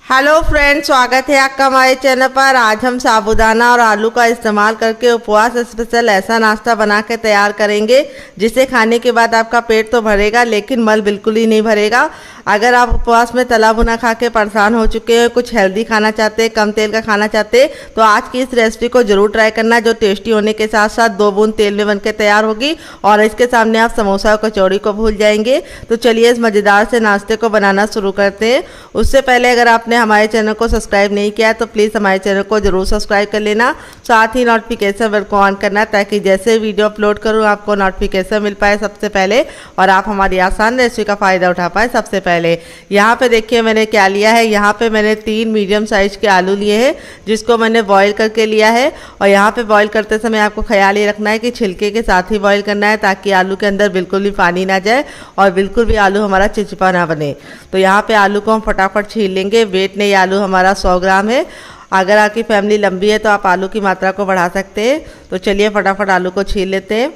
Hello friends, स्वागत है आपका हमारे चैनल पर। आज हम साबूदाना और आलू का इस्तेमाल करके उपवास स्पेशल ऐसा नाश्ता बना के तैयार करेंगे जिसे खाने के बाद आपका पेट तो भरेगा लेकिन मल बिल्कुल ही नहीं भरेगा। अगर आप उपवास में तला भुना खा के परेशान हो चुके हैं, कुछ हेल्दी खाना चाहते हैं, कम तेल का खाना चाहते हैं, तो आज की इस रेसिपी को जरूर ट्राई करना, जो टेस्टी होने के साथ साथ 2 बूंद तेल में बनकर तैयार होगी और इसके सामने आप समोसा और कचौड़ी को भूल जाएंगे। तो चलिए इस मज़ेदार से नाश्ते को बनाना शुरू करते हैं। उससे पहले अगर आपने हमारे चैनल को सब्सक्राइब नहीं किया तो प्लीज़ हमारे चैनल को जरूर सब्सक्राइब कर लेना, साथ ही नोटिफिकेशन बेल को ऑन करना ताकि जैसे वीडियो अपलोड करूँ आपको नोटिफिकेशन मिल पाए सबसे पहले और आप हमारी आसान रेसिपी का फ़ायदा उठा पाए सबसे पहले। यहाँ पे देखिए मैंने क्या लिया है। यहाँ पे मैंने 3 मीडियम साइज के आलू लिए हैं जिसको मैंने बॉईल करके लिया है। और यहाँ पे बॉईल करते समय आपको ख्याल ये रखना है कि छिलके के साथ ही बॉईल करना है ताकि आलू के अंदर बिल्कुल भी पानी ना जाए और बिल्कुल भी आलू हमारा चिपचिपा ना बने। तो यहाँ पे आलू को हम फटाफट छील लेंगे। वेट नहीं, आलू हमारा 100 ग्राम है। अगर आपकी फैमिली लंबी है तो आप आलू की मात्रा को बढ़ा सकते हैं। तो चलिए फटाफट आलू को छील लेते हैं।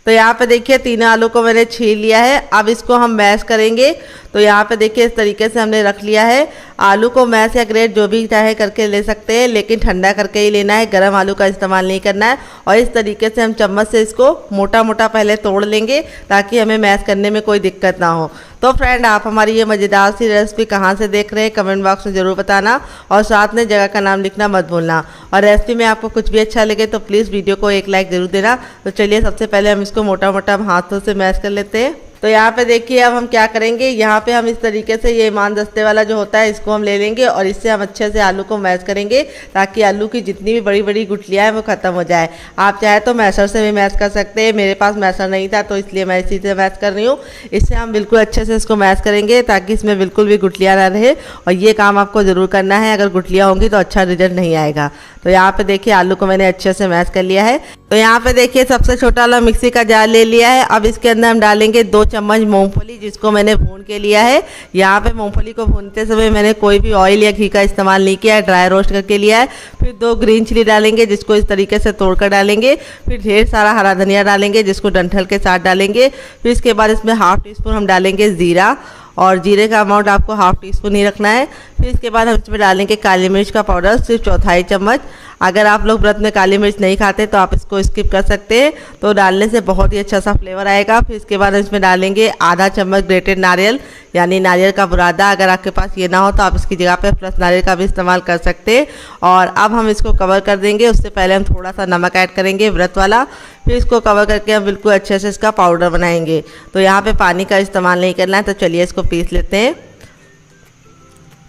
तो यहाँ पे देखिए 3 आलू को मैंने छील लिया है। अब इसको हम मैश करेंगे। तो यहाँ पे देखिए इस तरीके से हमने रख लिया है। आलू को मैश या ग्रेट जो भी चाहे करके ले सकते हैं, लेकिन ठंडा करके ही लेना है, गर्म आलू का इस्तेमाल नहीं करना है। और इस तरीके से हम चम्मच से इसको मोटा मोटा पहले तोड़ लेंगे ताकि हमें मैश करने में कोई दिक्कत ना हो। तो फ्रेंड, आप हमारी ये मज़ेदार सी रेसिपी कहाँ से देख रहे हैं कमेंट बॉक्स में ज़रूर बताना और साथ में जगह का नाम लिखना मत भूलना। और रेसिपी में आपको कुछ भी अच्छा लगे तो प्लीज़ वीडियो को एक लाइक ज़रूर देना। तो चलिए सबसे पहले हम इसको मोटा मोटा हाथों से मैश कर लेते हैं। तो यहाँ पे देखिए अब हम क्या करेंगे, यहाँ पे हम इस तरीके से ये ईमान दस्ते वाला जो होता है इसको हम ले लेंगे और इससे हम अच्छे से आलू को मैश करेंगे ताकि आलू की जितनी भी बड़ी बड़ी गुठलियाँ हैं वो ख़त्म हो जाए। आप चाहे तो मैशर से भी मैश कर सकते हैं। मेरे पास मैशर नहीं था तो इसलिए मैं इसी से मैश कर रही हूँ। इससे हम बिल्कुल अच्छे से इसको मैश करेंगे ताकि इसमें बिल्कुल भी गुठलियाँ ना रहे। और ये काम आपको ज़रूर करना है, अगर गुठलियाँ होंगी तो अच्छा रिजल्ट नहीं आएगा। तो यहाँ पे देखिए आलू को मैंने अच्छे से मैश कर लिया है। तो यहाँ पे देखिए सबसे छोटा वाला मिक्सी का जार ले लिया है। अब इसके अंदर हम डालेंगे 2 चम्मच मूंगफली जिसको मैंने भून के लिया है। यहाँ पे मूंगफली को भूनते समय मैंने कोई भी ऑयल या घी का इस्तेमाल नहीं किया है, ड्राई रोस्ट करके लिया है। फिर 2 ग्रीन चिली डालेंगे जिसको इस तरीके से तोड़ कर डालेंगे। फिर ढेर सारा हरा धनिया डालेंगे जिसको डंठल के साथ डालेंगे। फिर इसके बाद इसमें ½ टीस्पून हम डालेंगे ज़ीरा और जीरे का अमाउंट आपको ½ टीस्पून ही रखना है। फिर इसके बाद हम इसमें डालेंगे काली मिर्च का पाउडर सिर्फ 1/4 चम्मच। अगर आप लोग व्रत में काली मिर्च नहीं खाते तो आप इसको स्किप कर सकते हैं, तो डालने से बहुत ही अच्छा सा फ्लेवर आएगा। फिर इसके बाद इसमें डालेंगे ½ चम्मच ग्रेटेड नारियल यानी नारियल का बुरादा। अगर आपके पास ये ना हो तो आप इसकी जगह पे फ्रेश नारियल का भी इस्तेमाल कर सकते हैं। और अब हम इसको कवर कर देंगे। उससे पहले हम थोड़ा सा नमक ऐड करेंगे व्रत वाला। फिर इसको कवर करके हम बिल्कुल अच्छे से इसका पाउडर बनाएंगे। तो यहाँ पे पानी का इस्तेमाल नहीं करना है। तो चलिए इसको पीस लेते हैं।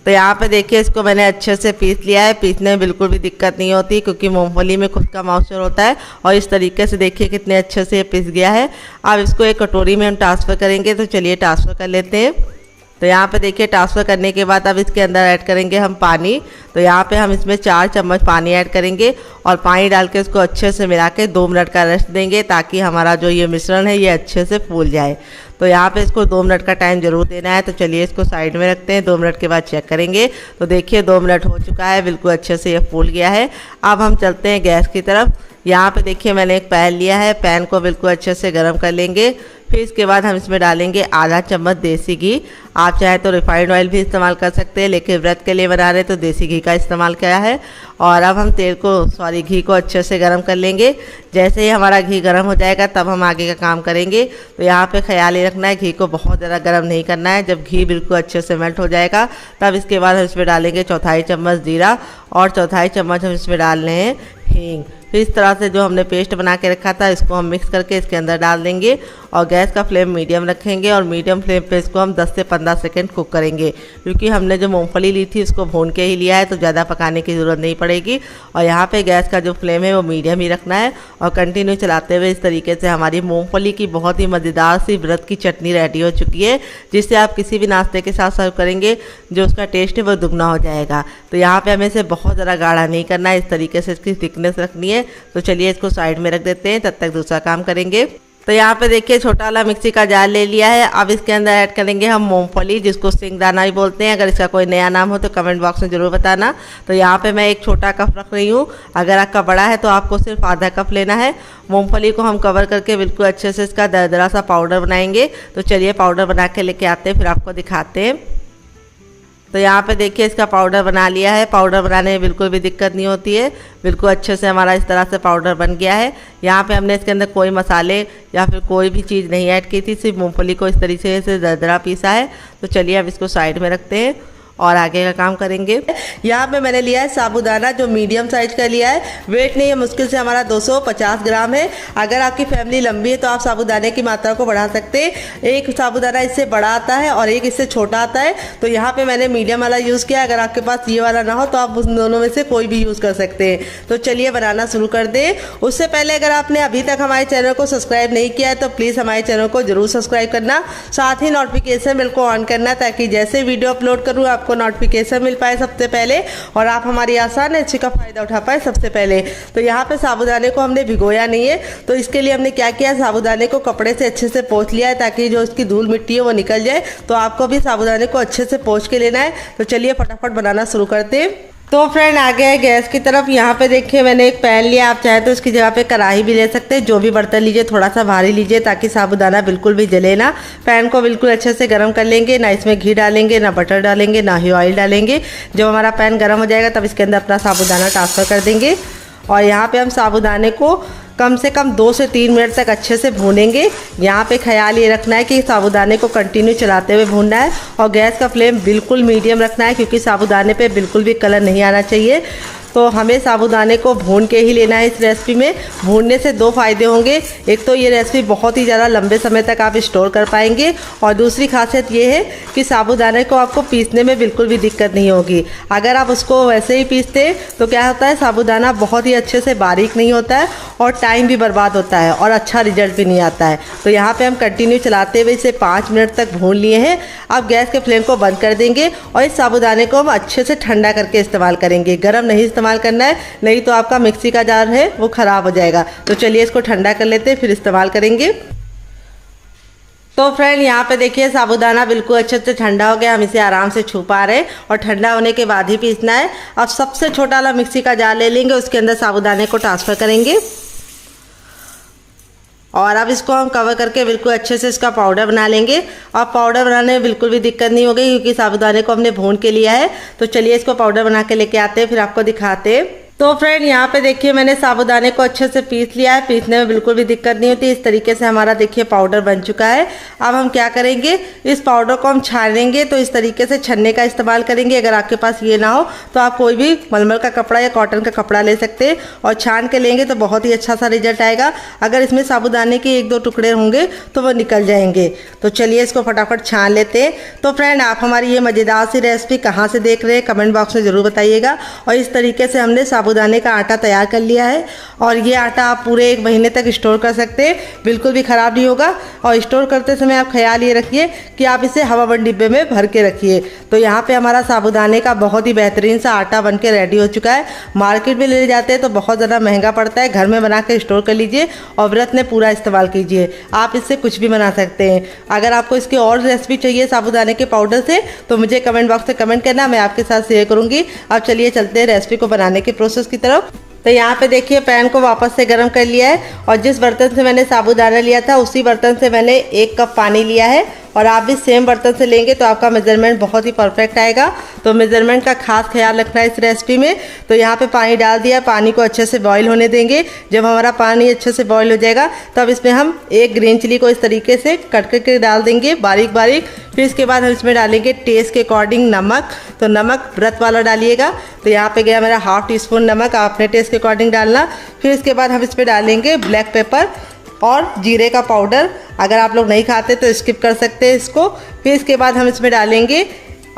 तो यहाँ पे देखिए इसको मैंने अच्छे से पीस लिया है। पीसने में बिल्कुल भी दिक्कत नहीं होती क्योंकि मूंगफली में खुद का मॉइस्चर होता है। और इस तरीके से देखिए कितने अच्छे से ये पिस गया है। अब इसको एक कटोरी में हम ट्रांसफ़र करेंगे। तो चलिए ट्रांसफ़र कर लेते हैं। तो यहाँ पे देखिए ट्रांसफ़र करने के बाद अब इसके अंदर ऐड करेंगे हम पानी। तो यहाँ पे हम इसमें 4 चम्मच पानी ऐड करेंगे और पानी डाल के इसको अच्छे से मिला के 2 मिनट का रेस्ट देंगे ताकि हमारा जो ये मिश्रण है ये अच्छे से फूल जाए। तो यहाँ पे इसको 2 मिनट का टाइम ज़रूर देना है। तो चलिए इसको साइड में रखते हैं, 2 मिनट के बाद चेक करेंगे। तो देखिए 2 मिनट हो चुका है, बिल्कुल अच्छे से ये फूल गया है। अब हम चलते हैं गैस की तरफ। यहाँ पे देखिए मैंने एक पैन लिया है, पैन को बिल्कुल अच्छे से गर्म कर लेंगे। फिर इसके बाद हम इसमें डालेंगे ½ चम्मच देसी घी। आप चाहे तो रिफाइंड ऑयल भी इस्तेमाल कर सकते हैं, लेकिन व्रत के लिए बना रहे तो देसी घी का इस्तेमाल किया है। और अब हम घी को अच्छे से गर्म कर लेंगे। जैसे ही हमारा घी गर्म हो जाएगा तब हम आगे का काम करेंगे। तो यहाँ पे ख्याल ये रखना है घी को बहुत ज़्यादा गर्म नहीं करना है। जब घी बिल्कुल अच्छे से मेल्ट हो जाएगा तब इसके बाद हम इसमें डालेंगे 1/4 चम्मच जीरा और 1/4 चम्मच हम इसमें डाल रहे हैं हींग। फिर इस तरह से जो हमने पेस्ट बना के रखा था इसको हम मिक्स करके इसके अंदर डाल देंगे और गैस का फ्लेम मीडियम रखेंगे और मीडियम फ्लेम पे इसको हम 10 से 15 सेकंड कुक करेंगे क्योंकि हमने जो मूंगफली ली थी उसको भून के ही लिया है तो ज़्यादा पकाने की ज़रूरत नहीं पड़ेगी। और यहाँ पे गैस का जो फ्लेम है वो मीडियम ही रखना है और कंटिन्यू चलाते हुए इस तरीके से हमारी मूँगफली की बहुत ही मज़ेदार सी व्रत की चटनी रेडी हो चुकी है, जिससे आप किसी भी नाश्ते के साथ सर्व करेंगे जो उसका टेस्ट है वो दुगना हो जाएगा। तो यहाँ पर हमें इसे बहुत ज़्यादा गाढ़ा नहीं करना है, इस तरीके से इसकी थिकनेस रखनी है। तो चलिए इसको साइड में रख देते हैं, तब तक दूसरा काम करेंगे। तो यहाँ पे देखिए छोटा वाला मिक्सी का जार ले लिया है। अब इसके अंदर ऐड करेंगे हम मूंगफली, जिसको सिंगदाना भी बोलते हैं। अगर इसका कोई नया नाम हो तो कमेंट बॉक्स में ज़रूर बताना। तो यहाँ पे मैं एक छोटा कप रख रही हूँ, अगर आपका बड़ा है तो आपको सिर्फ आधा कप लेना है। मूंगफली को हम कवर करके बिल्कुल अच्छे से इसका दरदरा सा पाउडर बनाएंगे। तो चलिए पाउडर बना के लेके आते हैं, फिर आपको दिखाते हैं। तो यहाँ पे देखिए इसका पाउडर बना लिया है। पाउडर बनाने में बिल्कुल भी दिक्कत नहीं होती है, बिल्कुल अच्छे से हमारा इस तरह से पाउडर बन गया है। यहाँ पे हमने इसके अंदर कोई मसाले या फिर कोई भी चीज़ नहीं ऐड की थी, सिर्फ मूंगफली को इस तरीके से दरदरा पीसा है। तो चलिए अब इसको साइड में रखते हैं और आगे का काम करेंगे। यहाँ पे मैंने लिया है साबूदाना, जो मीडियम साइज का लिया है। वेट नहीं है, मुश्किल से हमारा 250 ग्राम है। अगर आपकी फैमिली लंबी है तो आप साबूदाने की मात्रा को बढ़ा सकते हैं। एक साबूदाना इससे बड़ा आता है और एक इससे छोटा आता है। तो यहाँ पे मैंने मीडियम वाला यूज़ किया। अगर आपके पास ये वाला ना हो तो आप उन दोनों में से कोई भी यूज़ कर सकते हैं। तो चलिए बनाना शुरू कर दें। उससे पहले अगर आपने अभी तक हमारे चैनल को सब्सक्राइब नहीं किया है तो प्लीज़ हमारे चैनल को जरूर सब्सक्राइब करना, साथ ही नोटिफिकेशन बेल को ऑन करना, ताकि जैसे वीडियो अपलोड करूँ आपको नोटिफिकेशन मिल पाए सबसे पहले और आप हमारी आसान अच्छी का फ़ायदा उठा पाए सबसे पहले। तो यहाँ पे साबूदाने को हमने भिगोया नहीं है, तो इसके लिए हमने क्या किया, साबूदाने को कपड़े से अच्छे से पोंछ लिया है, ताकि जो इसकी धूल मिट्टी है वो निकल जाए। तो आपको भी साबूदाने को अच्छे से पोंछ के लेना है। तो चलिए फटाफट बनाना शुरू करते हैं। तो फ्रेंड आ गया है गैस की तरफ। यहाँ पे देखिए मैंने एक पैन लिया, आप चाहे तो इसकी जगह पे कढ़ाई भी ले सकते हैं। जो भी बर्तन लीजिए थोड़ा सा भारी लीजिए, ताकि साबूदाना बिल्कुल भी जले ना। पैन को बिल्कुल अच्छे से गर्म कर लेंगे, ना इसमें घी डालेंगे, ना बटर डालेंगे, ना ही ऑयल डालेंगे। जब हमारा पैन गर्म हो जाएगा तब इसके अंदर अपना साबूदाना ट्रांसफ़र कर देंगे। और यहाँ पे हम साबूदाने को कम से कम 2 से 3 मिनट तक अच्छे से भूनेंगे। यहाँ पे ख्याल ये रखना है कि साबूदाने को कंटिन्यू चलाते हुए भूनना है और गैस का फ्लेम बिल्कुल मीडियम रखना है, क्योंकि साबूदाने पे बिल्कुल भी कलर नहीं आना चाहिए। तो हमें साबूदाने को भून के ही लेना है। इस रेसिपी में भूनने से 2 फ़ायदे होंगे। एक तो ये रेसिपी बहुत ही ज़्यादा लंबे समय तक आप स्टोर कर पाएंगे, और दूसरी खासियत ये है कि साबूदाने को आपको पीसने में बिल्कुल भी दिक्कत नहीं होगी। अगर आप उसको वैसे ही पीसते तो क्या होता है, साबूदाना बहुत ही अच्छे से बारीक नहीं होता है और टाइम भी बर्बाद होता है और अच्छा रिजल्ट भी नहीं आता है। तो यहाँ पर हम कंटिन्यू चलाते हुए इसे 5 मिनट तक भून लिए हैं। अब गैस के फ्लेम को बंद कर देंगे और इस साबूदाने को हम अच्छे से ठंडा करके इस्तेमाल करेंगे। गर्म नहीं इस्तेमाल करना है, नहीं तो आपका मिक्सी का जार है वो खराब हो जाएगा। तो चलिए इसको ठंडा कर लेते हैं, फिर इस्तेमाल करेंगे। तो फ्रेंड यहाँ पे देखिए साबूदाना बिल्कुल अच्छे से ठंडा हो गया। हम इसे आराम से छू पा रहे हैं और ठंडा होने के बाद ही पीसना है। अब सबसे छोटा वाला मिक्सी का जार ले लेंगे, उसके अंदर साबूदाने को ट्रांसफ़र करेंगे और अब इसको हम कवर करके बिल्कुल अच्छे से इसका पाउडर बना लेंगे। और पाउडर बनाने में बिल्कुल भी दिक्कत नहीं होगी, क्योंकि साबूदाने को हमने भून के लिया है। तो चलिए इसको पाउडर बना के लेके आते हैं, फिर आपको दिखाते हैं। तो फ्रेंड यहाँ पे देखिए मैंने साबूदाने को अच्छे से पीस लिया है। पीसने में बिल्कुल भी दिक्कत नहीं होती। इस तरीके से हमारा देखिए पाउडर बन चुका है। अब हम क्या करेंगे, इस पाउडर को हम छानेंगे। तो इस तरीके से छन्ने का इस्तेमाल करेंगे। अगर आपके पास ये ना हो तो आप कोई भी मलमल का कपड़ा या कॉटन का कपड़ा ले सकते हैं और छान के लेंगे तो बहुत ही अच्छा सा रिजल्ट आएगा। अगर इसमें साबूदाने के 1-2 टुकड़े होंगे तो वो निकल जाएंगे। तो चलिए इसको फटाफट छान लेते हैं। तो फ्रेंड आप हमारी ये मज़ेदार सी रेसिपी कहाँ से देख रहे हैं कमेंट बॉक्स में ज़रूर बताइएगा। और इस तरीके से हमने साबूदाने का आटा तैयार कर लिया है और ये आटा आप पूरे 1 महीने तक स्टोर कर सकते हैं, बिल्कुल भी ख़राब नहीं होगा। और स्टोर करते समय आप ख्याल ये रखिए कि आप इसे हवाबंद डिब्बे में भर के रखिए। तो यहाँ पे हमारा साबूदाने का बहुत ही बेहतरीन सा आटा बन के रेडी हो चुका है। मार्केट में ले जाते हैं तो बहुत ज़्यादा महंगा पड़ता है। घर में बना के स्टोर कर लीजिए और व्रत में पूरा इस्तेमाल कीजिए। आप इससे कुछ भी बना सकते हैं। अगर आपको इसकी और रेसिपी चाहिए साबूदाने के पाउडर से तो मुझे कमेंट बॉक्स में कमेंट करना, मैं आपके साथ शेयर करूँगी। अब चलिए चलते हैं रेसिपी को बनाने के प्रोसेस की तरफ। तो यहाँ पे देखिए पैन को वापस से गर्म कर लिया है और जिस बर्तन से मैंने साबूदाना लिया था उसी बर्तन से मैंने 1 कप पानी लिया है। और आप भी सेम बर्तन से लेंगे तो आपका मेज़रमेंट बहुत ही परफेक्ट आएगा। तो मेज़रमेंट का खास ख्याल रखना है इस रेसिपी में। तो यहाँ पे पानी डाल दिया, पानी को अच्छे से बॉईल होने देंगे। जब हमारा पानी अच्छे से बॉईल हो जाएगा तब इसमें हम 1 ग्रीन चिली को इस तरीके से कट करके डाल देंगे बारीक बारीक। फिर इसके बाद हम इसमें डालेंगे टेस्ट के अकॉर्डिंग नमक। तो नमक व्रत वाला डालिएगा। तो यहाँ पे गया मेरा 1/2 टीस्पून नमक, आपने टेस्ट के अकॉर्डिंग डालना। फिर इसके बाद हम इसमें डालेंगे ब्लैक पेपर और जीरे का पाउडर। अगर आप लोग नहीं खाते तो स्किप कर सकते हैं इसको। फिर इसके बाद हम इसमें डालेंगे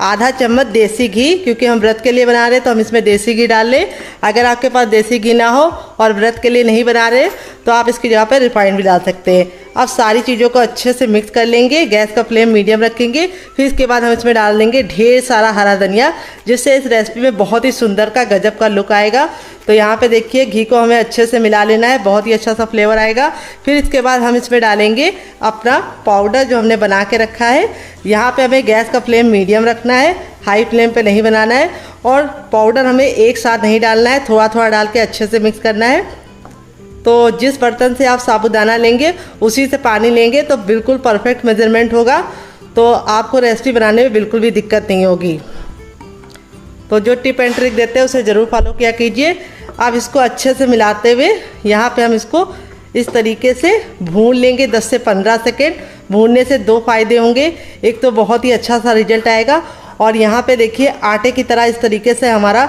आधा चम्मच देसी घी, क्योंकि हम व्रत के लिए बना रहे हैं तो हम इसमें देसी घी डाल लें। अगर आपके पास देसी घी ना हो और व्रत के लिए नहीं बना रहे तो आप इसकी जगह पर रिफाइंड भी डाल सकते हैं। अब सारी चीज़ों को अच्छे से मिक्स कर लेंगे। गैस का फ्लेम मीडियम रखेंगे। फिर इसके बाद हम इसमें डाल देंगे ढेर सारा हरा धनिया, जिससे इस रेसिपी में बहुत ही सुंदर का गजब का लुक आएगा। तो यहाँ पे देखिए घी को हमें अच्छे से मिला लेना है, बहुत ही अच्छा सा फ्लेवर आएगा। फिर इसके बाद हम इसमें डालेंगे अपना पाउडर जो हमने बना के रखा है। यहाँ पे हमें गैस का फ्लेम मीडियम रखना है, हाई फ्लेम पे नहीं बनाना है। और पाउडर हमें एक साथ नहीं डालना है, थोड़ा थोड़ा डाल के अच्छे से मिक्स करना है। तो जिस बर्तन से आप साबूदाना लेंगे उसी से पानी लेंगे तो बिल्कुल परफेक्ट मेजरमेंट होगा। तो आपको रेसिपी बनाने में बिल्कुल भी दिक्कत नहीं होगी। तो जो टिप एंड ट्रिक देते हैं उसे ज़रूर फॉलो किया कीजिए। अब इसको अच्छे से मिलाते हुए यहाँ पे हम इसको इस तरीके से भून लेंगे 10 से 15 सेकेंड। भूनने से दो फ़ायदे होंगे, एक तो बहुत ही अच्छा सा रिजल्ट आएगा, और यहाँ पे देखिए आटे की तरह इस तरीके से हमारा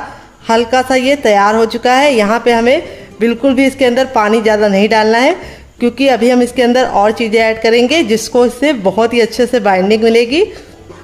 हल्का सा ये तैयार हो चुका है। यहाँ पे हमें बिल्कुल भी इसके अंदर पानी ज़्यादा नहीं डालना है, क्योंकि अभी हम इसके अंदर और चीज़ें ऐड करेंगे जिसको इससे बहुत ही अच्छे से बाइंडिंग मिलेगी।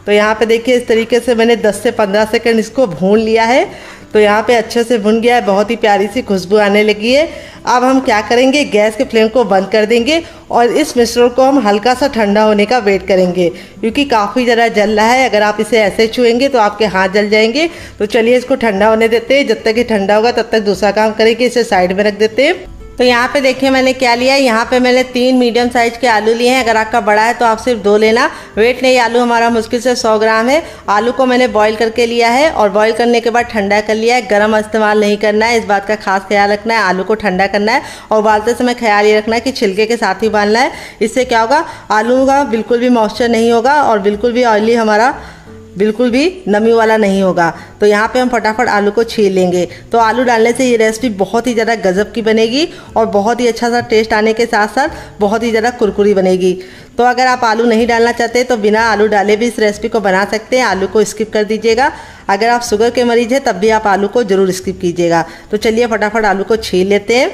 तो यहाँ पे देखिए इस तरीके से मैंने 10 से 15 सेकंड इसको भून लिया है। तो यहाँ पे अच्छे से भुन गया है, बहुत ही प्यारी सी खुशबू आने लगी है। अब हम क्या करेंगे, गैस के फ्लेम को बंद कर देंगे और इस मिश्रण को हम हल्का सा ठंडा होने का वेट करेंगे, क्योंकि काफ़ी ज़रा जल रहा है। अगर आप इसे ऐसे छुएंगे तो आपके हाथ जल जाएंगे। तो चलिए इसको ठंडा होने देते हैं। जब तक ये ठंडा होगा तब तक दूसरा काम करेंगे, इसे साइड में रख देते हैं। तो यहाँ पे देखिए मैंने क्या लिया है, यहाँ पे मैंने 3 मीडियम साइज के आलू लिए हैं। अगर आपका बड़ा है तो आप सिर्फ 2 लेना। वेट नहीं, आलू हमारा मुश्किल से 100 ग्राम है। आलू को मैंने बॉईल करके लिया है और बॉईल करने के बाद ठंडा कर लिया है। गर्म इस्तेमाल नहीं करना है, इस बात का खास ख्याल रखना है। आलू को ठंडा करना है और उबालते समय ख्याल ये रखना है कि छिलके के साथ ही उबालना है। इससे क्या होगा, आलू का बिल्कुल भी मॉइस्चर नहीं होगा और बिल्कुल भी ऑयली हमारा बिल्कुल भी नमी वाला नहीं होगा। तो यहाँ पे हम फटाफट आलू को छील लेंगे। तो आलू डालने से ये रेसिपी बहुत ही ज़्यादा गजब की बनेगी और बहुत ही अच्छा सा टेस्ट आने के साथ साथ बहुत ही ज़्यादा कुरकुरी बनेगी। तो अगर आप आलू नहीं डालना चाहते तो बिना आलू डाले भी इस रेसिपी को बना सकते हैं। आलू को स्किप कर दीजिएगा। अगर आप शुगर के मरीज हैं तब भी आप आलू को ज़रूर स्किप कीजिएगा। तो चलिए फटाफट आलू को छील लेते हैं।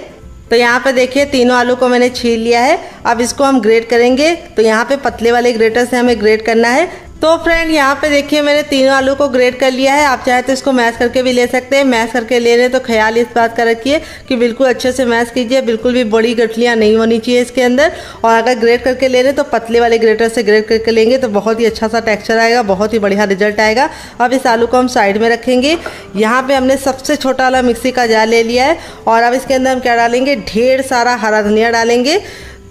तो यहाँ पे देखिए तीनों आलू को मैंने छील लिया है। अब इसको हम ग्रेट करेंगे। तो यहाँ पे पतले वाले ग्रेटर से हमें ग्रेट करना है। तो फ्रेंड यहाँ पे देखिए मैंने तीनों आलू को ग्रेट कर लिया है। आप चाहे तो इसको मैश करके भी ले सकते हैं। मैश करके ले लें तो ख्याल इस बात का रखिए कि बिल्कुल अच्छे से मैश कीजिए, बिल्कुल भी बड़ी गठलियाँ नहीं होनी चाहिए इसके अंदर। और अगर ग्रेट करके ले लें तो पतले वाले ग्रेटर से ग्रेट करके लेंगे तो बहुत ही अच्छा सा टेक्स्चर आएगा, बहुत ही बढ़िया रिजल्ट आएगा। अब इस आलू को हम साइड में रखेंगे। यहाँ पर हमने सबसे छोटा वाला मिक्सी का जार ले लिया है और अब इसके अंदर हम क्या डालेंगे, ढेर सारा हरा धनिया डालेंगे।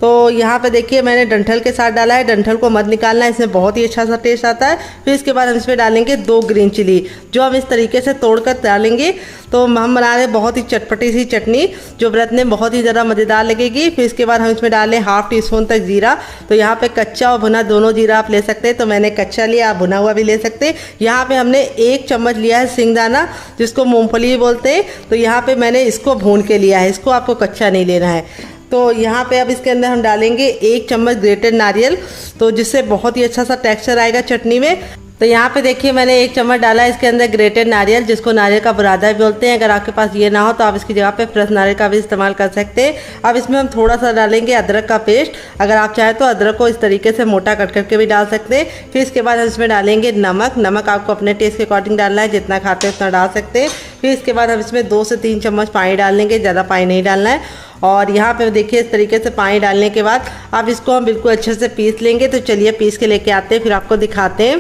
तो यहाँ पे देखिए मैंने डंठल के साथ डाला है। डंठल को मत निकालना है, इसमें बहुत ही अच्छा सा टेस्ट आता है। फिर इसके बाद हम इसमें डालेंगे 2 ग्रीन चिली, जो हम इस तरीके से तोड़कर डालेंगे। तो हम बना रहे हैं बहुत ही चटपटी सी चटनी, जो व्रत में बहुत ही ज़्यादा मज़ेदार लगेगी। फिर इसके बाद हम इसमें डालें 1/2 टीस्पून तक जीरा। तो यहाँ पे कच्चा और भुना दोनों जीरा आप ले सकते हैं। तो मैंने कच्चा लिया, आप भुना हुआ भी ले सकते हैं। यहाँ पे हमने 1 चम्मच लिया है सिंगदाना, जिसको मूँगफली बोलते हैं। तो यहाँ पे मैंने इसको भून के लिया है, इसको आपको कच्चा नहीं लेना है। तो यहाँ पे अब इसके अंदर हम डालेंगे 1 चम्मच ग्रेटेड नारियल, तो जिससे बहुत ही अच्छा सा टेक्सचर आएगा चटनी में। तो यहाँ पे देखिए मैंने 1 चम्मच डाला है इसके अंदर ग्रेटेड नारियल, जिसको नारियल का बुरादा भी बोलते हैं। अगर आपके पास ये ना हो तो आप इसकी जगह पे फ्रेश नारियल का भी इस्तेमाल कर सकते हैं। अब इसमें हम थोड़ा सा डालेंगे अदरक का पेस्ट। अगर आप चाहें तो अदरक को इस तरीके से मोटा कट करके भी डाल सकते हैं। फिर इसके बाद हम इसमें डालेंगे नमक। नमक आपको अपने टेस्ट के अकॉर्डिंग डालना है, जितना खाते हैं उतना डाल सकते हैं। फिर इसके बाद हम इसमें 2 से 3 चम्मच पानी डाल लेंगे, ज़्यादा पानी नहीं डालना है। और यहाँ पे देखिए इस तरीके से पानी डालने के बाद अब इसको हम बिल्कुल अच्छे से पीस लेंगे। तो चलिए पीस के लेके आते हैं, फिर आपको दिखाते हैं।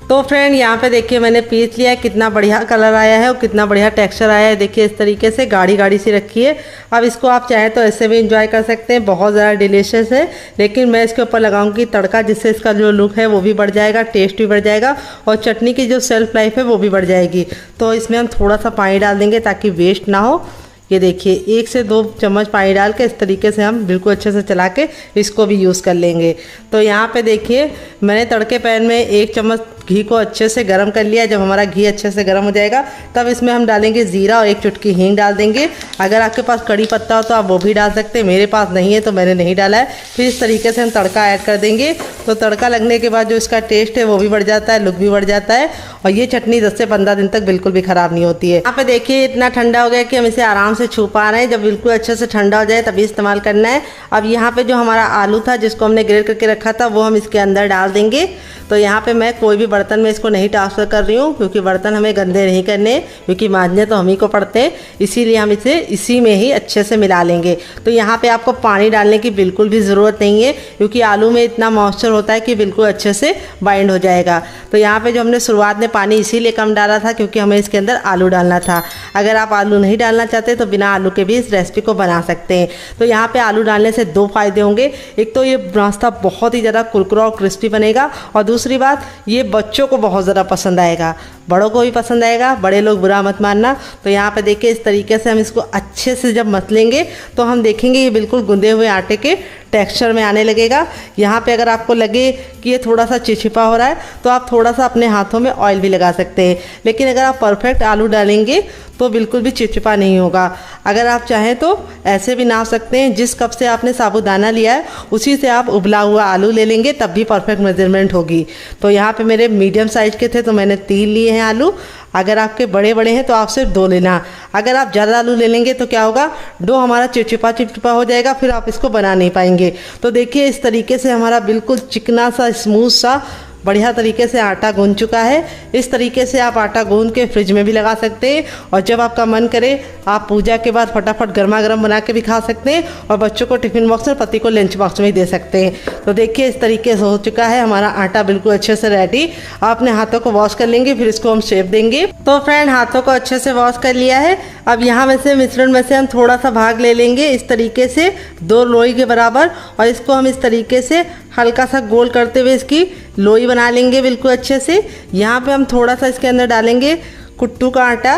तो फ्रेंड यहाँ पे देखिए मैंने पीस लिया है, कितना बढ़िया कलर आया है और कितना बढ़िया टेक्सचर आया है। देखिए इस तरीके से गाढ़ी गाढ़ी सी रखी है। अब इसको आप चाहें तो ऐसे भी इंजॉय कर सकते हैं, बहुत ज़्यादा डिलीशियस है। लेकिन मैं इसके ऊपर लगाऊंगी तड़का, जिससे इसका जो लुक है वो भी बढ़ जाएगा, टेस्ट भी बढ़ जाएगा और चटनी की जो शेल्फ लाइफ है वो भी बढ़ जाएगी। तो इसमें हम थोड़ा सा पानी डाल देंगे ताकि वेस्ट ना हो। ये देखिए 1 से 2 चम्मच पानी डाल के इस तरीके से हम बिल्कुल अच्छे से चला के इसको भी यूज़ कर लेंगे। तो यहाँ पे देखिए मैंने तड़के पैन में 1 चम्मच घी को अच्छे से गर्म कर लिया। जब हमारा घी अच्छे से गर्म हो जाएगा तब इसमें हम डालेंगे ज़ीरा और 1 चुटकी हींग डाल देंगे। अगर आपके पास कड़ी पत्ता हो तो आप वो भी डाल सकते हैं, मेरे पास नहीं है तो मैंने नहीं डाला है। फिर इस तरीके से हम तड़का ऐड कर देंगे। तो तड़का लगने के बाद जो इसका टेस्ट है वो भी बढ़ जाता है, लुक भी बढ़ जाता है और ये चटनी 10 से 15 दिन तक बिल्कुल भी ख़राब नहीं होती है। यहाँ पे देखिए इतना ठंडा हो गया कि हम इसे आराम से छू पा रहे हैं। जब बिल्कुल अच्छे से ठंडा हो जाए तभी इस्तेमाल करना है। अब यहाँ पे जो हमारा आलू था जिसको हमने ग्रेट करके रखा था वो हम इसके अंदर डाल देंगे। तो यहाँ पे मैं कोई भी बर्तन में इसको नहीं ट्रांसफ़र कर रही हूँ, क्योंकि बर्तन हमें गंदे नहीं करने, क्योंकि मांजने तो हम ही को पड़ते हैं, इसीलिए हम इसे इसी में ही अच्छे से मिला लेंगे। तो यहाँ पे आपको पानी डालने की बिल्कुल भी ज़रूरत नहीं है, क्योंकि आलू में इतना मॉइस्चर होता है कि बिल्कुल अच्छे से बाइंड हो जाएगा। तो यहाँ पे जो हमने शुरुआत में पानी इसीलिए कम डाला था, क्योंकि हमें इसके अंदर आलू डालना था। अगर आप आलू नहीं डालना चाहते तो बिना आलू के भी इस रेसिपी को बना सकते हैं। तो यहाँ पे आलू डालने से दो फायदे होंगे, एक तो ये नाश्ता बहुत ही ज़्यादा कुरकुरा और क्रिस्पी बनेगा, और दूसरी बात ये बच्चों को बहुत ज़्यादा पसंद आएगा, बड़ों को भी पसंद आएगा, बड़े लोग बुरा मत मानना। तो यहाँ पे देखिए इस तरीके से हम इसको अच्छे से जब मसलेंगे तो हम देखेंगे ये बिल्कुल गूंदे हुए आटे के टेक्सचर में आने लगेगा। यहाँ पे अगर आपको लगे कि ये थोड़ा सा चिपचिपा हो रहा है तो आप थोड़ा सा अपने हाथों में ऑयल भी लगा सकते हैं, लेकिन अगर आप परफेक्ट आलू डालेंगे तो बिल्कुल भी चिपचिपा नहीं होगा। अगर आप चाहें तो ऐसे भी नाप सकते हैं, जिस कप से आपने साबूदाना लिया है उसी से आप उबला हुआ आलू ले लेंगे, तब भी परफेक्ट मेजरमेंट होगी। तो यहाँ पे मेरे मीडियम साइज़ के थे तो मैंने 3 लिए हैं आलू। अगर आपके बड़े बड़े हैं तो आप सिर्फ 2 लेना। अगर आप ज़्यादा आलू ले लेंगे तो क्या होगा, डो हमारा चिपचिपा हो जाएगा, फिर आप इसको बना नहीं पाएंगे। तो देखिए इस तरीके से हमारा बिल्कुल चिकना सा स्मूथ सा बढ़िया तरीके से आटा गूंद चुका है। इस तरीके से आप आटा गूंद के फ्रिज में भी लगा सकते हैं, और जब आपका मन करे आप पूजा के बाद फटाफट गर्मा गर्म बना के भी खा सकते हैं, और बच्चों को टिफ़िन बॉक्स में, पति को लंच बॉक्स में ही दे सकते हैं। तो देखिए इस तरीके से हो चुका है हमारा आटा बिल्कुल अच्छे से रेडी। आप अपने हाथों को वॉश कर लेंगे, फिर इसको हम शेप देंगे। तो फ्रेंड हाथों को अच्छे से वॉश कर लिया है। अब यहाँ में से मिश्रण में से हम थोड़ा सा भाग ले लेंगे इस तरीके से 2 लोई के बराबर, और इसको हम इस तरीके से हल्का सा गोल करते हुए इसकी लोई बना लेंगे बिल्कुल अच्छे से। यहाँ पे हम थोड़ा सा इसके अंदर डालेंगे कुट्टू का आटा।